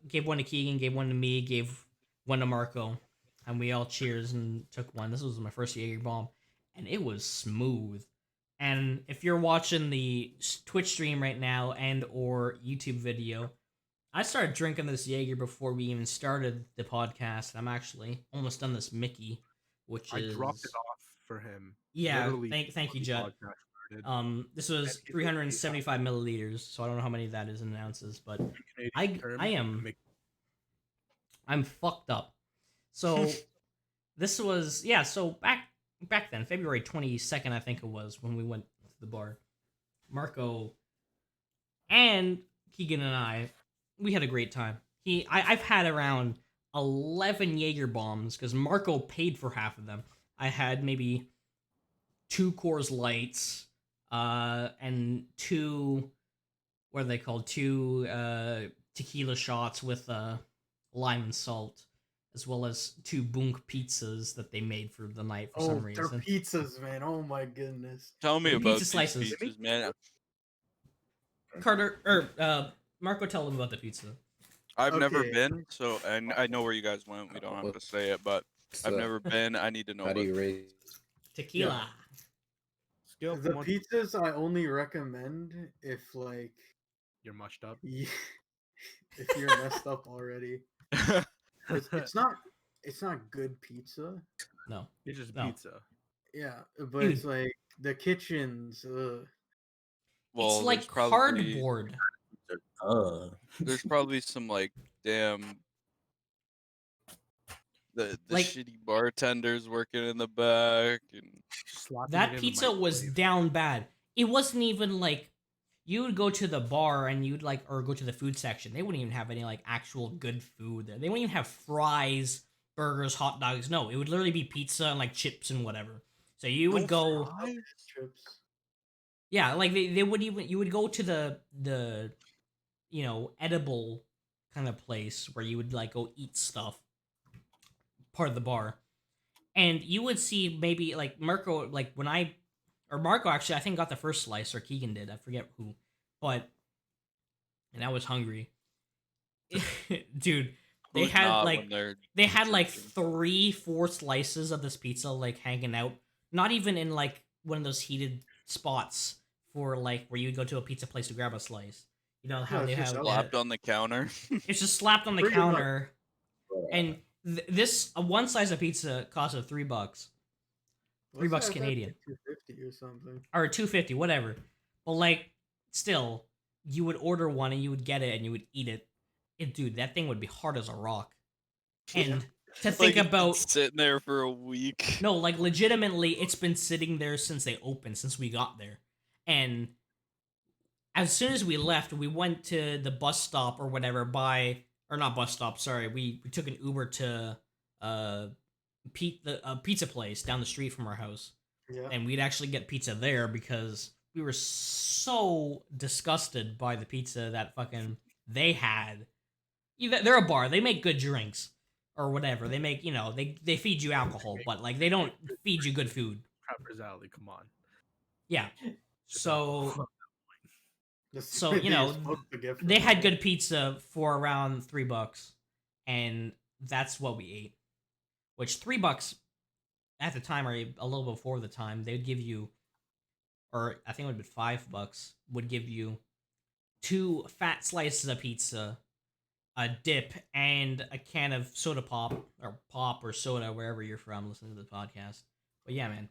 gave one to Keegan, gave one to me, gave one to Marco, and we all cheers and took one. This was my first Jaeger bomb, and it was smooth. And if you're watching the Twitch stream right now and or YouTube video, I started drinking this Jaeger before we even started the podcast. I'm actually almost done this Mickey, which I is dropped it off for him. yeah. literally Thank you, before the Judd. podcast started. This was And he's like, 375 milliliters, so I don't know how many that is in ounces, but Canadian term, I am make- I'm fucked up. So this was yeah. So back then, February 22nd, I think it was when we went to the bar. Marco and Keegan and I, we had a great time. I've had around 11 Jaeger bombs because Marco paid for half of them. I had maybe 2 Coors Lights, and 2, what are they called? 2 tequila shots with lime and salt, as well as 2 Bunk pizzas that they made for the night for Oh, some their reason. pizzas, man. Oh my goodness. Tell me The about pizza these slices. pizzas, man. Carter Marco, tell them about the pizza. I've never Okay. been, so and I know where you guys went. We don't have to say it, but I've So, never been. I need to know How do about you rate? Tequila. Scale The from 1 to 10, pizzas I only recommend if like you're mushed up. if you're messed up already. It's not good pizza. No. It's just No. pizza. Yeah, but Dude. it's like the kitchens. Ugh. well, It's there's like probably cardboard. there's probably some like damn the Like- shitty bartenders working in the back and Slapping it That in the pizza was microwave. down bad. It wasn't even like you would go to the bar and you'd like or go to the food section. They wouldn't even have any like actual good food there. They wouldn't even have fries, burgers, hot dogs. No, it would literally be pizza and like chips and whatever. So you would No go fries? Chips. yeah, like they would even you would go to the edible kind of place where you would like go eat stuff part of the bar. And you would see maybe like Marco like when I or Marco actually I think got the first slice or Keegan did. I forget who. But and I was hungry. Dude, they Who's had not like when they're they had like drinking? 3-4 slices of this pizza like hanging out. Not even in like one of those heated spots for like where you'd go to a pizza place to grab a slice. You know how No, they it's just have slapped on the counter. it's just slapped on the Pretty much. counter. And this one slice of pizza costed $3, $3 What's that? Canadian. 250 or something. or $2.50, whatever. But like, still, you would order one and you would get it and you would eat it. Dude, that thing would be hard as a rock. And to think Like, it's been about sitting there for a week. no, like legitimately, it's been sitting there since they opened, since we got there. And as soon as we left, we went to the bus stop or whatever or not bus stop, sorry. We took an Uber to the pizza place down the street from our house. Yeah. And we'd actually get pizza there because we were so disgusted by the pizza that fucking they had. They're a bar. They make good drinks or whatever. They make, they feed you alcohol, but like they don't feed you good food. Prepper's Alley, come on. Yeah. So The So, thing you you're know, supposed to get from they had that. good pizza for around $3, and that's what we ate. Which $3 at the time, or a little before the time, they would give you, or I think it would have been $5, would give you 2 fat slices of pizza, a dip, and a can of soda pop or soda wherever you're from listening to the podcast. But yeah, man,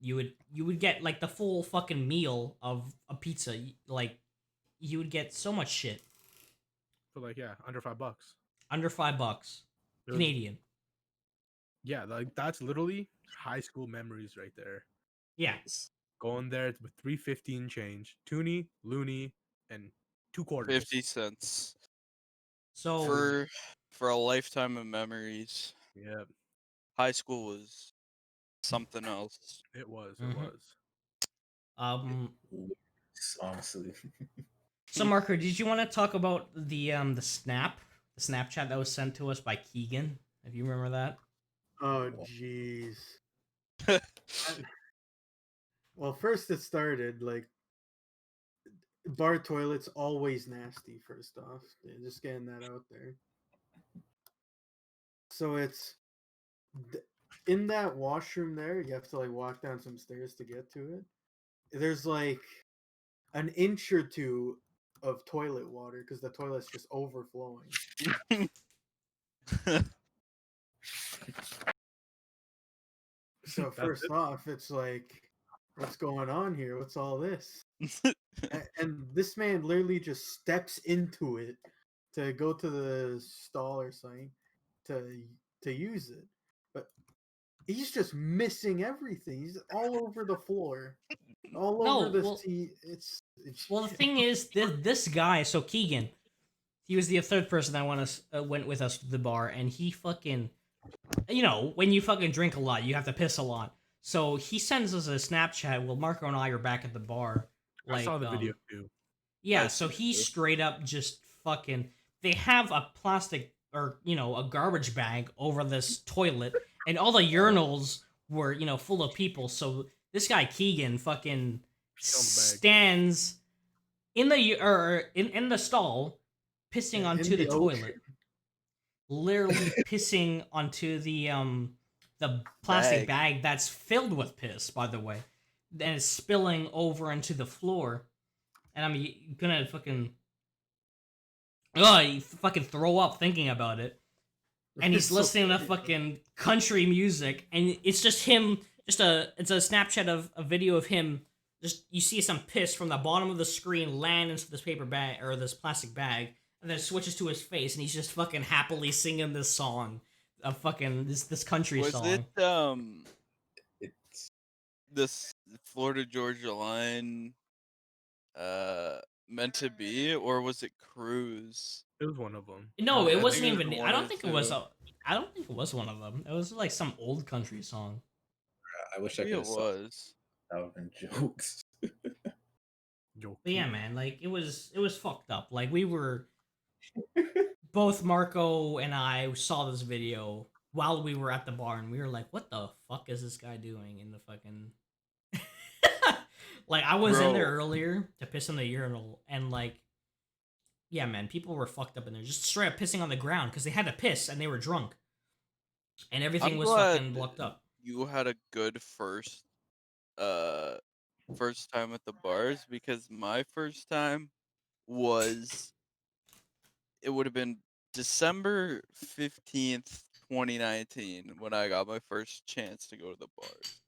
you would get like the full fucking meal of a pizza. Like you would get so much shit For like, yeah, under $5. under $5 It was- Canadian. Yeah, like that's literally high school memories right there. Yeah, Going there with 3.15 change, toonie, loony, and 2 quarters. 50 cents so for a lifetime of memories. Yeah, High school was something else. it was. Mhm. It was. Honestly. So Marco, did you want to talk about the Snapchat that was sent to us by Keegan? If you remember that. Oh jeez. Well, first it started like bar toilets always nasty. First off, yeah, just getting that out there. So it's in that washroom there. You have to like walk down some stairs to get to it. There's like an inch or two of toilet water because the toilet's just overflowing. So That's first it? off, it's like, what's going on here? What's all this? And this man literally just steps into it to go to the stall or something to use it, but he's just missing everything. He's all over the floor, all over No, the well, seat. well, the thing is, this guy, so Keegan, he was the third person that went with us to the bar, and he fucking, when you fucking drink a lot, you have to piss a lot. So he sends us a Snapchat while Marco and I are back at the bar. I Like, saw the video too. yeah, I've so seen it he too. straight up just fucking. They have a plastic or a garbage bag over this toilet, and all the urinals were full of people. So this guy Keegan fucking Shit on the bag. stands in the or in the stall, pissing Yeah, in onto the the toilet, ocean. literally pissing onto the plastic bag that's filled with piss, by the way, and it's spilling over into the floor, and I'm gonna fucking you fucking throw up thinking about it. And he's It's so listening to funny, fucking country music, and it's just him. It's a Snapchat of a video of him. Just you see some piss from the bottom of the screen land into this paper bag or this plastic bag, and then it switches to his face, and he's just fucking happily singing this song, of fucking this country Was song. it It's this Florida Georgia line meant to be, or was it Cruise? It was one of them. No, I it think wasn't it was even. one I or don't think it was two. a. I don't think it was one of them. It was like some old country song. I wish I Maybe could it have saw was. that would have been jokes. Yo, But yeah, Keegan. man, like it was fucked up. Like we were both Marco and I saw this video while we were at the bar, and we were like, "What the fuck is this guy doing in the fucking?" Like I was in there Bro. earlier to piss in the urinal, and like, yeah, man, people were fucked up in there, just straight up pissing on the ground because they had to piss and they were drunk, and everything I'm was glad fucking blocked up. you had a good uh first time at the bars, because my first time was, it would have been December 15th, 2019, when I got my first chance to go to the bars.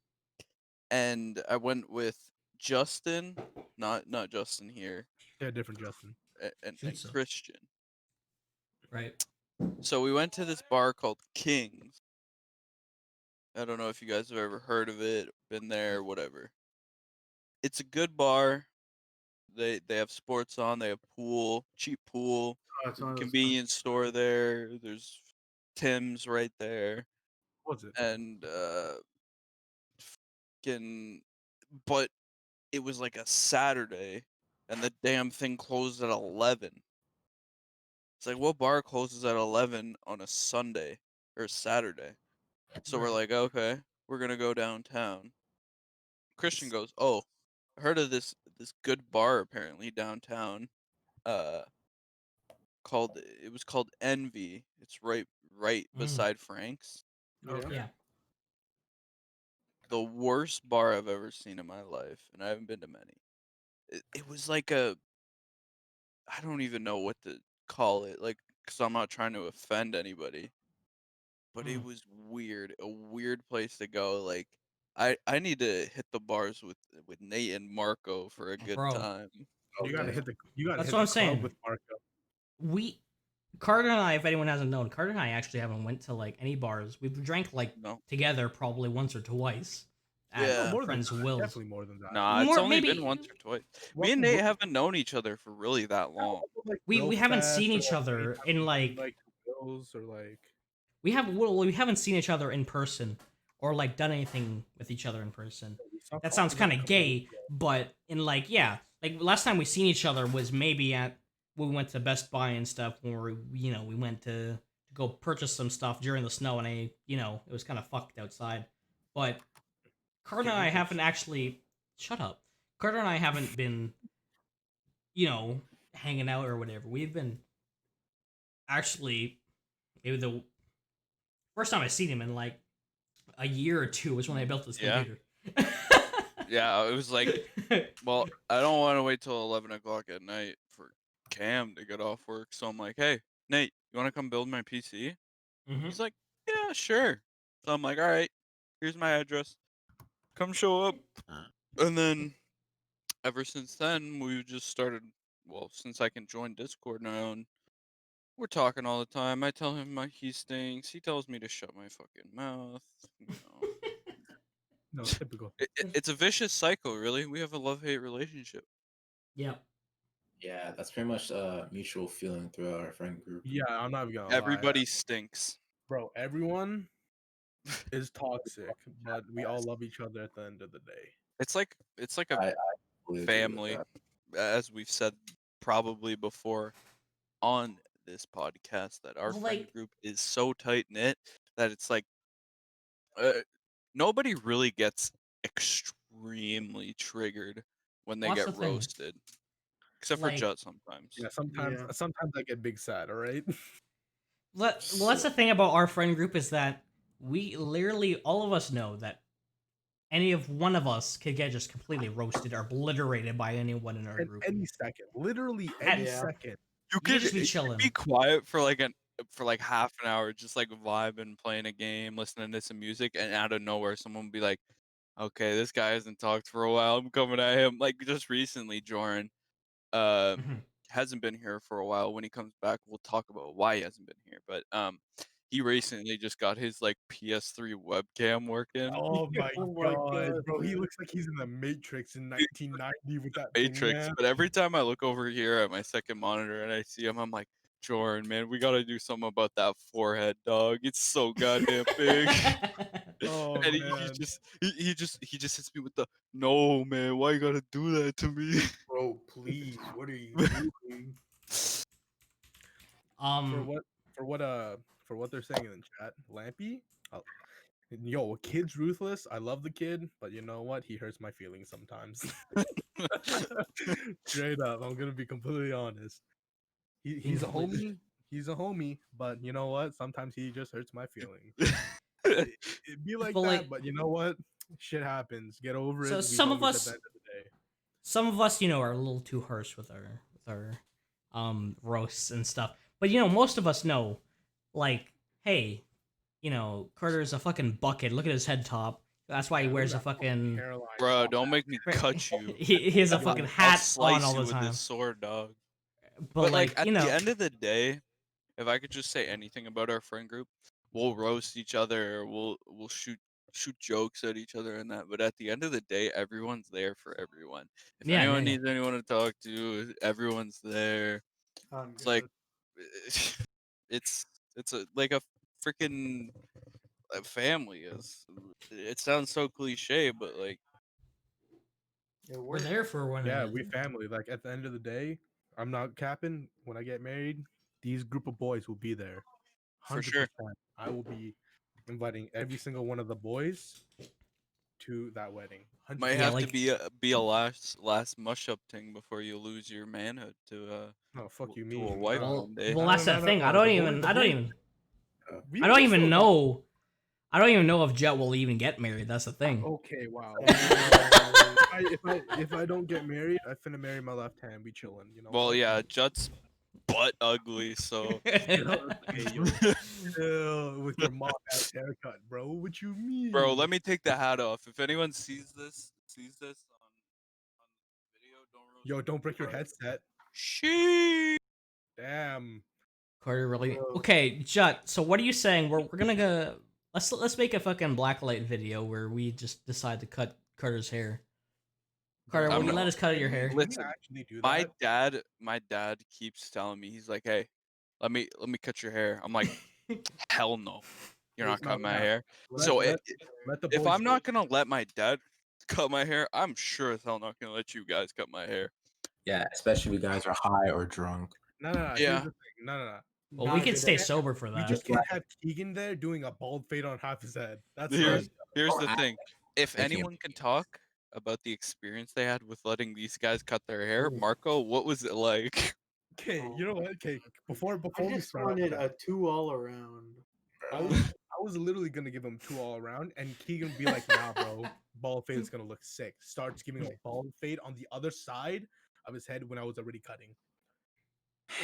And I went with Justin, not Justin here, Yeah, different Justin. and Pizza. Christian. Right. So we went to this bar called King's. I don't know if you guys have ever heard of it, been there, whatever. It's a good bar. They have sports on. They have pool, cheap pool, Oh, it's one of those convenience store there. There's Tim's right there, What was it? and but it was like a Saturday, and the damn thing closed at 11. It's like, what bar closes at 11 on a Sunday or Saturday? So we're Right. like, okay, we're gonna go downtown. Christian goes, oh, I heard of this good bar apparently downtown. Uh, it was called Envy. It's right Mm. beside Frank's. Okay. Yeah. The worst bar I've ever seen in my life, and I haven't been to many. It was like I don't even know what to call it, like, because I'm not trying to offend anybody, but it Mm. was weird, a weird place to go. Like, I need to hit the bars with Nate and Marco for a good Bro. time. You gotta hit the. You gotta That's hit what the I'm club saying. with Marco. Carter and I, if anyone hasn't known, Carter and I actually haven't went to like any bars. We've drank like No, together probably once or twice at Yeah. More than friends' that. wills. Definitely more than that. nah, it's More only maybe been once or twice. What- Me and Nate what- haven't known each other for really that long. like we haven't Bill seen Fest each or, other anytime in we like like Bills or like. we haven't seen each other in person or like done anything with each other in person. we saw That sounds Colin kind a of couple gay, weeks ago. but in like like last time we seen each other was maybe at when we went to Best Buy and stuff when we went to go purchase some stuff during the snow and it was kind of fucked outside. But Carter and I haven't actually. Shut up. Carter and I haven't been, hanging out or whatever. We've been actually maybe the first time I seen him in like a year or two was when I built this Yeah. computer. Yeah, it was like, well, I don't want to wait till 11 o'clock at night for Cam to get off work. So I'm like, hey, Nate, you want to come build my PC? Mhm. He's like, yeah, sure. So I'm like, all right, here's my address. Come show up. And then ever since then, we just started. Well, since I can join Discord now, and we're talking all the time. I tell him he stinks. He tells me to shut my fucking mouth. You know, No, typical. it's a vicious cycle, really. We have a love-hate relationship. Yeah. Yeah, that's pretty much a mutual feeling throughout our friend group. Yeah, I'm not even gonna Everybody lie, stinks. bro. Everyone is toxic, but we all love each other at the end of the day. It's like a I completely agree with family, that. as we've said probably before on this podcast, that our Well, friend like- group is so tight knit that it's like nobody really gets extremely triggered when they Well, that's get the thing. roasted, except for Like- Jut sometimes. Yeah, sometimes Yeah. sometimes I get big sad. All right. Well, that's the thing about our friend group is that we literally all of us know that any of one of us could get just completely roasted or obliterated by anyone in our And group. any second, literally any Yeah. second. You could could just be chilling. be quiet for like half an hour, just like vibing, playing a game, listening to some music, and out of nowhere, someone will be like, "Okay, this guy hasn't talked for a while. I'm coming at him." Like just recently, Joran Mhm. hasn't been here for a while. When he comes back, we'll talk about why he hasn't been here. But he recently just got his like PS3 webcam working. Oh my, Oh my god, God, bro! He man. looks like he's in the Matrix in 1990 with that thing, Matrix. man. But every time I look over here at my second monitor and I see him, I'm like, Jordan, man, we gotta do something about that forehead, dog. It's so goddamn big. Oh And man, he just hits me with the no, man. Why you gotta do that to me? Bro, please, what are you doing? Um, for what they're saying in the chat, Lampy. Yo, kid's ruthless. I love the kid, but you know what? He hurts my feelings sometimes. Straight up, I'm gonna be completely honest. He's a homie. He's a homie, but you know what? Sometimes he just hurts my feelings. It'd be like But, that, like- but you know what? Shit happens. Get over So it. We some of homies at us- the end of the day. some of us, are a little too harsh with our roasts and stuff. But most of us know, like, hey, Carter's a fucking bucket. Look at his head top. That's why he Yeah, look wears a at that fucking. hairline Bro, top don't make me Right. cut you. He has a I'll- fucking I'll hat slice on all you the with time. this sword, dog. But like at you know, the end of the day, if I could just say anything about our friend group, we'll roast each other, or we'll shoot jokes at each other and that. But at the end of the day, everyone's there for everyone. If Yeah, anyone yeah, yeah. needs anyone to talk to, everyone's there. I'm It's like good. it's a like a freaking family. It sounds so cliche, but like It we're works. there for one Yeah, another. we family. Like at the end of the day, I'm not capping. When I get married, these group of boys will be there. For sure. 100%. I will be inviting every single one of the boys to that wedding. 100%. might Yeah, have like- to be a last mush up thing before you lose your manhood to No, fuck you, to mean. a wife Well, one day. well, No, that's no, the no, thing. no, I don't the even. boys- I the don't boys- even. We I don't will even still know. I don't even know if Jet will even get married. That's the thing. Okay, wow. Yeah. if I don't get married, I finna marry my left hand. We chilling, you know. Well, fuck yeah, you. Jut's butt ugly, so Hey, yo, chill with your mom ass haircut, bro. What you mean, bro, let me take the hat off. If anyone sees this on video, don't roast Yo, me. don't break your Bro. headset. Sheesh. Damn. Carter really. Bro. Okay, Jet. So what are you saying? We're gonna go. Let's make a fucking blacklight video where we just decide to cut Carter's hair. Carter, I'm will you not- let us cut your hair? Can we Listen, actually do My that? dad keeps telling me, he's like, "Hey, let me cut your hair." I'm like, "Hell no. You're not It's not cutting my that. hair." Let- So let- let the if boys I'm not vote. gonna let my dad cut my hair, I'm sure as hell not gonna let you guys cut my hair. Yeah, especially if you guys are high or drunk. No. Yeah. Here's the thing. No. Well, Not we a can good stay idea. sober for We that. just can't have Keegan there doing a bald fade on half his head. That's Here's right. here's the thing. If Making it anyone can talk about the experience they had with letting these guys cut their hair, Ooh. Marco, what was it like? Okay, you know what? Okay, before I we just start off wanted that, a 2 all around. I was literally gonna give him 2 all around, and Keegan would be like, "Nah, bro, bald fade is gonna look sick." Starts giving like bald fade on the other side of his head when I was already cutting.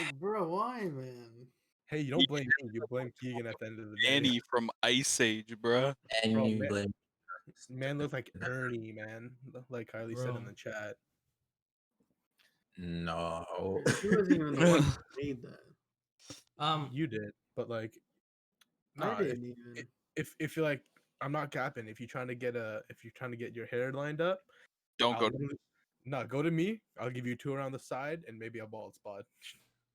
Like, bro, why, man? Hey, you don't blame me. You blame Keegan at the end of the day. Annie from Ice Age, bruh. and Bro, you man, blame man looks like Ernie, man. Like Kylie said in Bro. the chat. no. She wasn't even the one who made that. You did, but like, I nah. didn't even. If you're like, I'm not capping. If you're trying to get your hair lined up, Don't go. go to me. I'll give you 2 around the side and maybe a bald spot.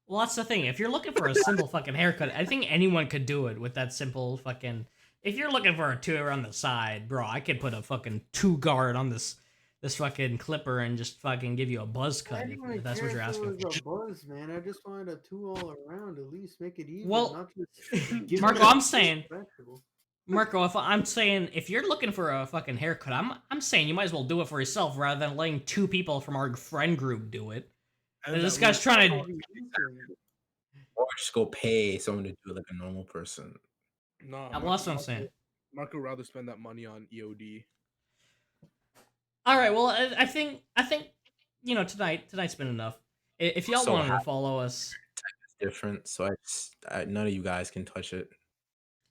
Well, that's the thing. If you're looking for a simple fucking haircut, I think anyone could do it with that simple fucking. If you're looking for a 2 around the side, bro, I could put a fucking 2 guard on this fucking clipper and just fucking give you a buzz I cut didn't if even that's care what you're if asking it for. was a buzz, man. I just wanted a 2 all around. At least make it even. Well, not just give Marco, me a I'm saying- special. Marco, I'm saying if you're looking for a fucking haircut, I'm saying you might as well do it for yourself rather than letting 2 people from our friend group do it. And This that guy's was- trying to. Or just go pay someone to do it like a normal person. No, Well, that's what I'm saying. Marco rather spend that money on EOD. All right. Well, I think tonight's been enough. If y'all So wanted to happy. follow us, It's different, so none of you guys can touch it.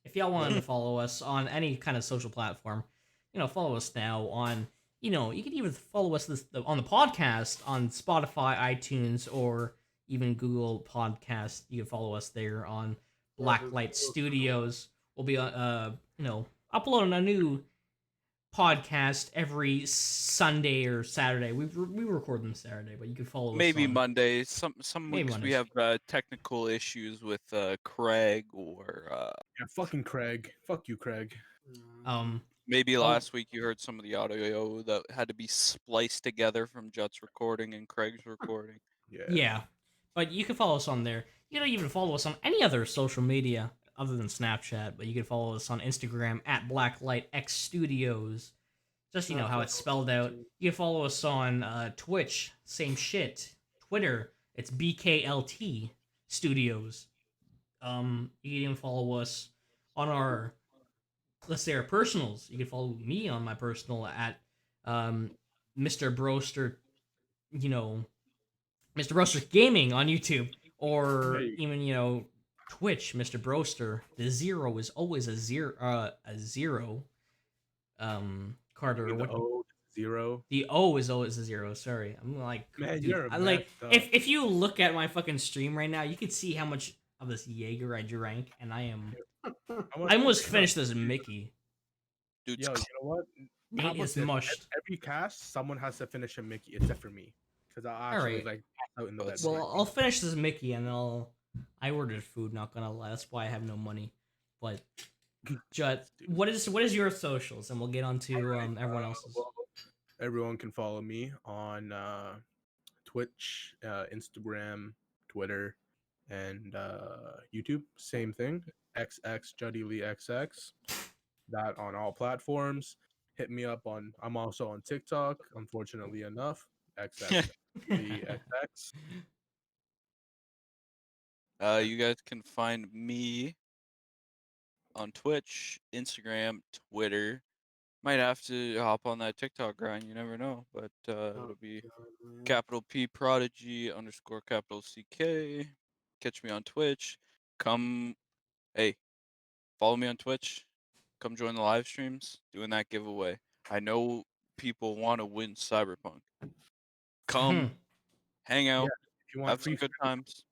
if y'all wanted to follow us on any kind of social platform, follow us now on. You can even follow us on the podcast on Spotify, iTunes, or even Google Podcast. You can follow us there on Blacklight Studios. We'll be uploading a new podcast every Sunday or Saturday. We record them Saturday, but you can follow Maybe us on Monday. Some Maybe weeks we Mondays. have technical issues with Craig or Yeah, fucking Craig. Fuck you, Craig. maybe Oh. last week you heard some of the audio that had to be spliced together from Jut's recording and Craig's recording. Yeah, but you can follow us on there. You can even follow us on any other social media other than Snapchat, but you can follow us on Instagram at BlacklightXStudios. Just how it's spelled out. You can follow us on Twitch, same shit. Twitter, it's BKLT Studios. You can even follow us on our, let's say, our personals. You can follow me on my personal at Mr. Broster, Mr. Broster Gaming on YouTube, or Hey. even Twitch, Mr. Broster. The 0 is always a zero. Carter, The what? O 0. The O is always a 0. Sorry, I'm like, Man, dude, you're I like messed up. if you look at my fucking stream right now, you can see how much of this Jaeger I drank, and I almost finished this Mickey. Dude's Yo, you know what? How It about is this? mushed. Every cast, someone has to finish a Mickey, except for me, because I actually Alright. like passed out in the bed. Well, I'll finish this Mickey, and I ordered food. Not gonna lie, that's why I have no money. But Jut, what is your socials, and we'll get on to everyone else's. Well, everyone can follow me on Twitch, Instagram, Twitter, and YouTube. Same thing. XX Juddy Lee XX. That on all platforms. Hit me up on. I'm also on TikTok. Unfortunately enough, XX Lee XX. You guys can find me on Twitch, Instagram, Twitter. Might have to hop on that TikTok grind. You never know, but it'll be capital P Prodigy _ capital CK. Catch me on Twitch. Hey, follow me on Twitch. Come join the live streams. Doing that giveaway. I know people want to win Cyberpunk. Come, hang out, If you want have some good times.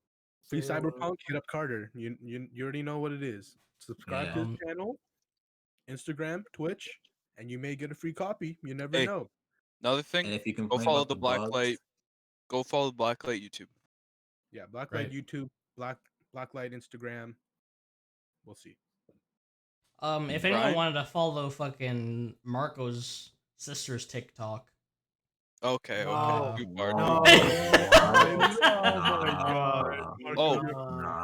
free Cyberpunk, hit up Carter. You already know what it is. Subscribe to Yeah. his channel, Instagram, Twitch, and you may get a free copy. You never Hey. know. Another And thing, if you go complain follow about the bugs, Blacklight. Go follow the Blacklight YouTube. Yeah, Blacklight Right. YouTube, Blacklight Instagram. We'll see. If anyone Brian? wanted to follow fucking Marco's sister's TikTok, Okay, No. Two part. No. Oh my god. Oh.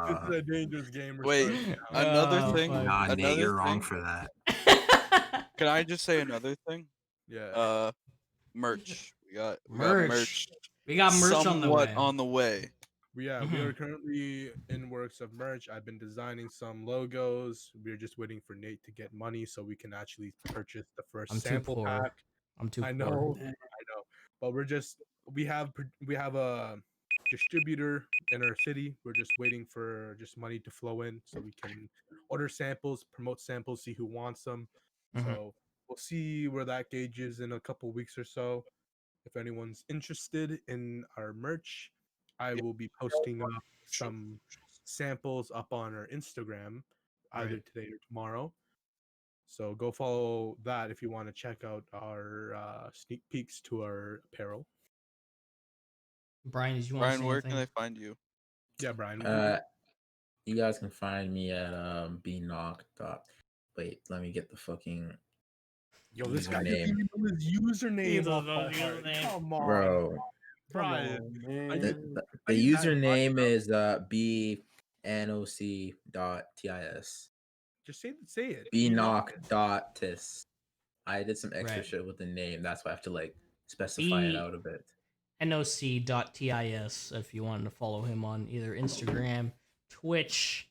This is a dangerous game. we're Wait, starting now. another Oh, thing. fuck. Nah, Nate, Another you're wrong thing. for that. Can I just say another thing? Uh, merch. We got Merch. merch. We got merch on the somewhat way. on the way. We Mhm. are currently in works of merch. I've been designing some logos. We're just waiting for Nate to get money so we can actually purchase the first I'm too sample poor. pack. I'm too I poor. know, Eh, I know, but we have a distributor in our city. We're just waiting for just money to flow in so we can order samples, promote samples, see who wants them. Mhm. So we'll see where that gauge is in a couple weeks or so. If anyone's interested in our merch, I will be posting up some samples up on our Instagram either Right. today or tomorrow. So go follow that if you want to check out our sneak peeks to our apparel. Brian, did you want to Brian, say where can anything? they find you? Yeah, Brian. You guys can find me at bknock. Wait, let me get the fucking Yo, this guy doesn't username. even know his username doesn't off know by his heart. username. Come on, Bro. Come Brian. on, I man. use- The I use that username button. is bnoc.tis. Just say it. bknock.tis. I did some extra Right. shit with the name. That's why I have to like specify it out a bit. noc.tis if you wanted to follow him on either Instagram, Twitch,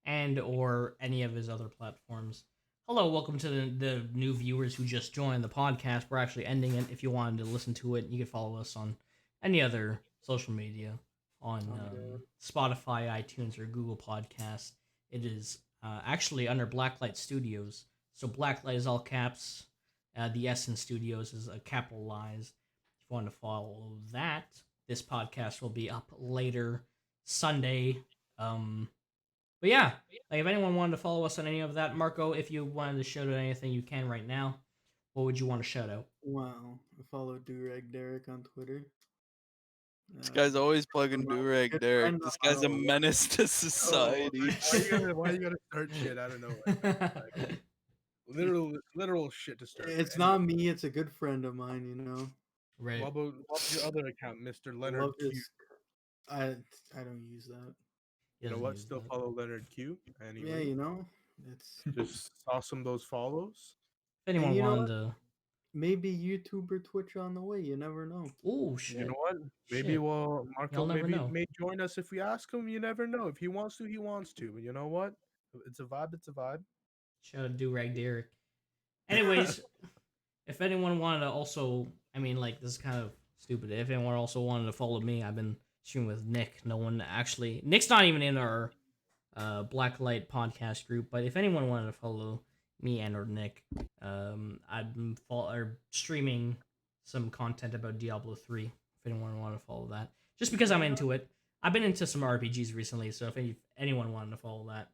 and or any of his other platforms. Hello, welcome to the new viewers who just joined the podcast. We're actually ending it. If you wanted to listen to it, you can follow us on any other social media on Spotify, iTunes, or Google Podcasts. It is actually under Blacklight Studios. So Blacklight is all caps. The S in Studios is capitalized. If you want to follow that, this podcast will be up later Sunday. But yeah, like if anyone wanted to follow us on any of that, Marco, if you wanted to shout out anything, you can right now. What would you want to shout out? Wow. I follow Durag Derek on Twitter. This guy's always plugging my Durag good Derek. friend This of guy's a mine. menace to society. Why you gotta start shit out of nowhere? Like, literal shit to start. It's Anyway, not me. It's a good friend of mine. You know. Right. what's your other account, Mr. I Leonard love Q? his. I don't use that. You know Doesn't what? use Still that. follow Leonard Q. Yeah, Anyway, you know. It's just awesome those follows. If anyone you know wanted to, maybe YouTube or Twitch on the way. You never know. oh shit, You know what? Maybe Shit. Marco Y'all never maybe know. may join us if we ask him. You never know. If he wants to, he wants to. But you know what? It's a vibe. It's a vibe. Shout out Durag Derek. Anyways, if anyone wanted to also, I mean, like this is kind of stupid. If anyone also wanted to follow me, I've been streaming with Nick. No one actually, Nick's not even in our Blacklight podcast group. But if anyone wanted to follow me and or Nick, I've been streaming some content about Diablo 3. If anyone wanted to follow that, just because I'm into it. I've been into some RPGs recently, so if anyone wanted to follow that,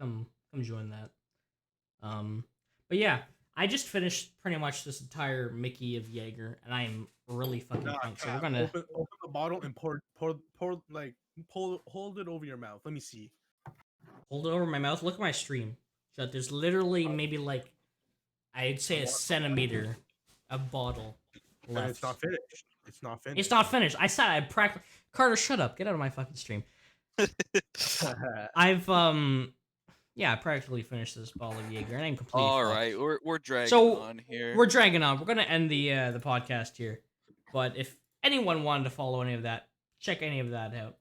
come join that. But yeah, I just finished pretty much this entire Mickey of Jaeger, and I am really fucking Nah, pumped. So we're Cap, gonna open the bottle and hold it over your mouth. Let me see. hold it over my mouth. Look at my stream. So there's literally maybe like I'd say a centimeter of bottle And left. it's not finished. It's not finished. It's not finished. I said I practically. Carter, shut up. Get out of my fucking stream. I've yeah, I practically finished this bottle of Jaeger, and I'm completely. All fucked. right, we're dragging So, on here. We're dragging on. We're gonna end the podcast here. But if anyone wanted to follow any of that, check any of that out.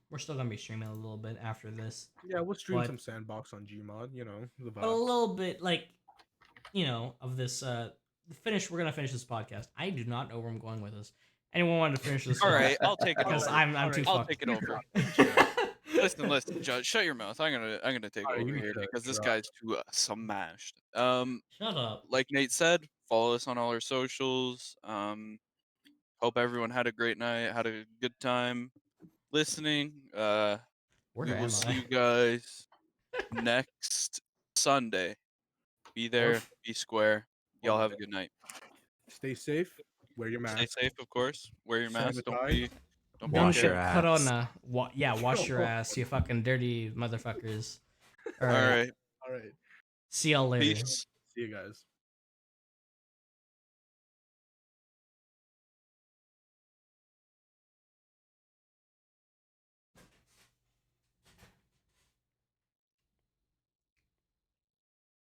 We're still gonna be streaming a little bit after this, Yeah, we'll stream But- some sandbox on Gmod. You know the but a vibes. little bit like, of this. We're gonna finish this podcast. I do not know where I'm going with this. Anyone wanted to finish this? All right, I'll take it because over. I'm too I'll fucked. take it over. Listen, Judge, shut your mouth. I'm gonna take Alright, over you here should, because this bro. guy's too smashed. Shut up. Like Nate said, follow us on all our socials. Hope everyone had a great night, had a good time listening. Where We am will see I? you guys next Sunday. Be there, be square. Y'all have a good night. Stay safe. Wear your mask. Stay safe, of course. Wear your mask. Don't Sanitize. be a Wash dick. your ass. Corona. Wash your ass, you fucking dirty motherfuckers. All All right. right. All right. See y'all later. Peace. See you guys.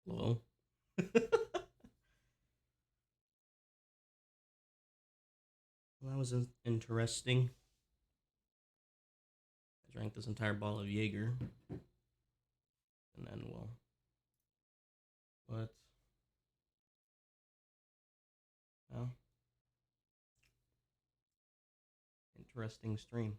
Hello. was interesting. I drank this entire bottle of Jaeger. And then, well, what? Well, interesting stream.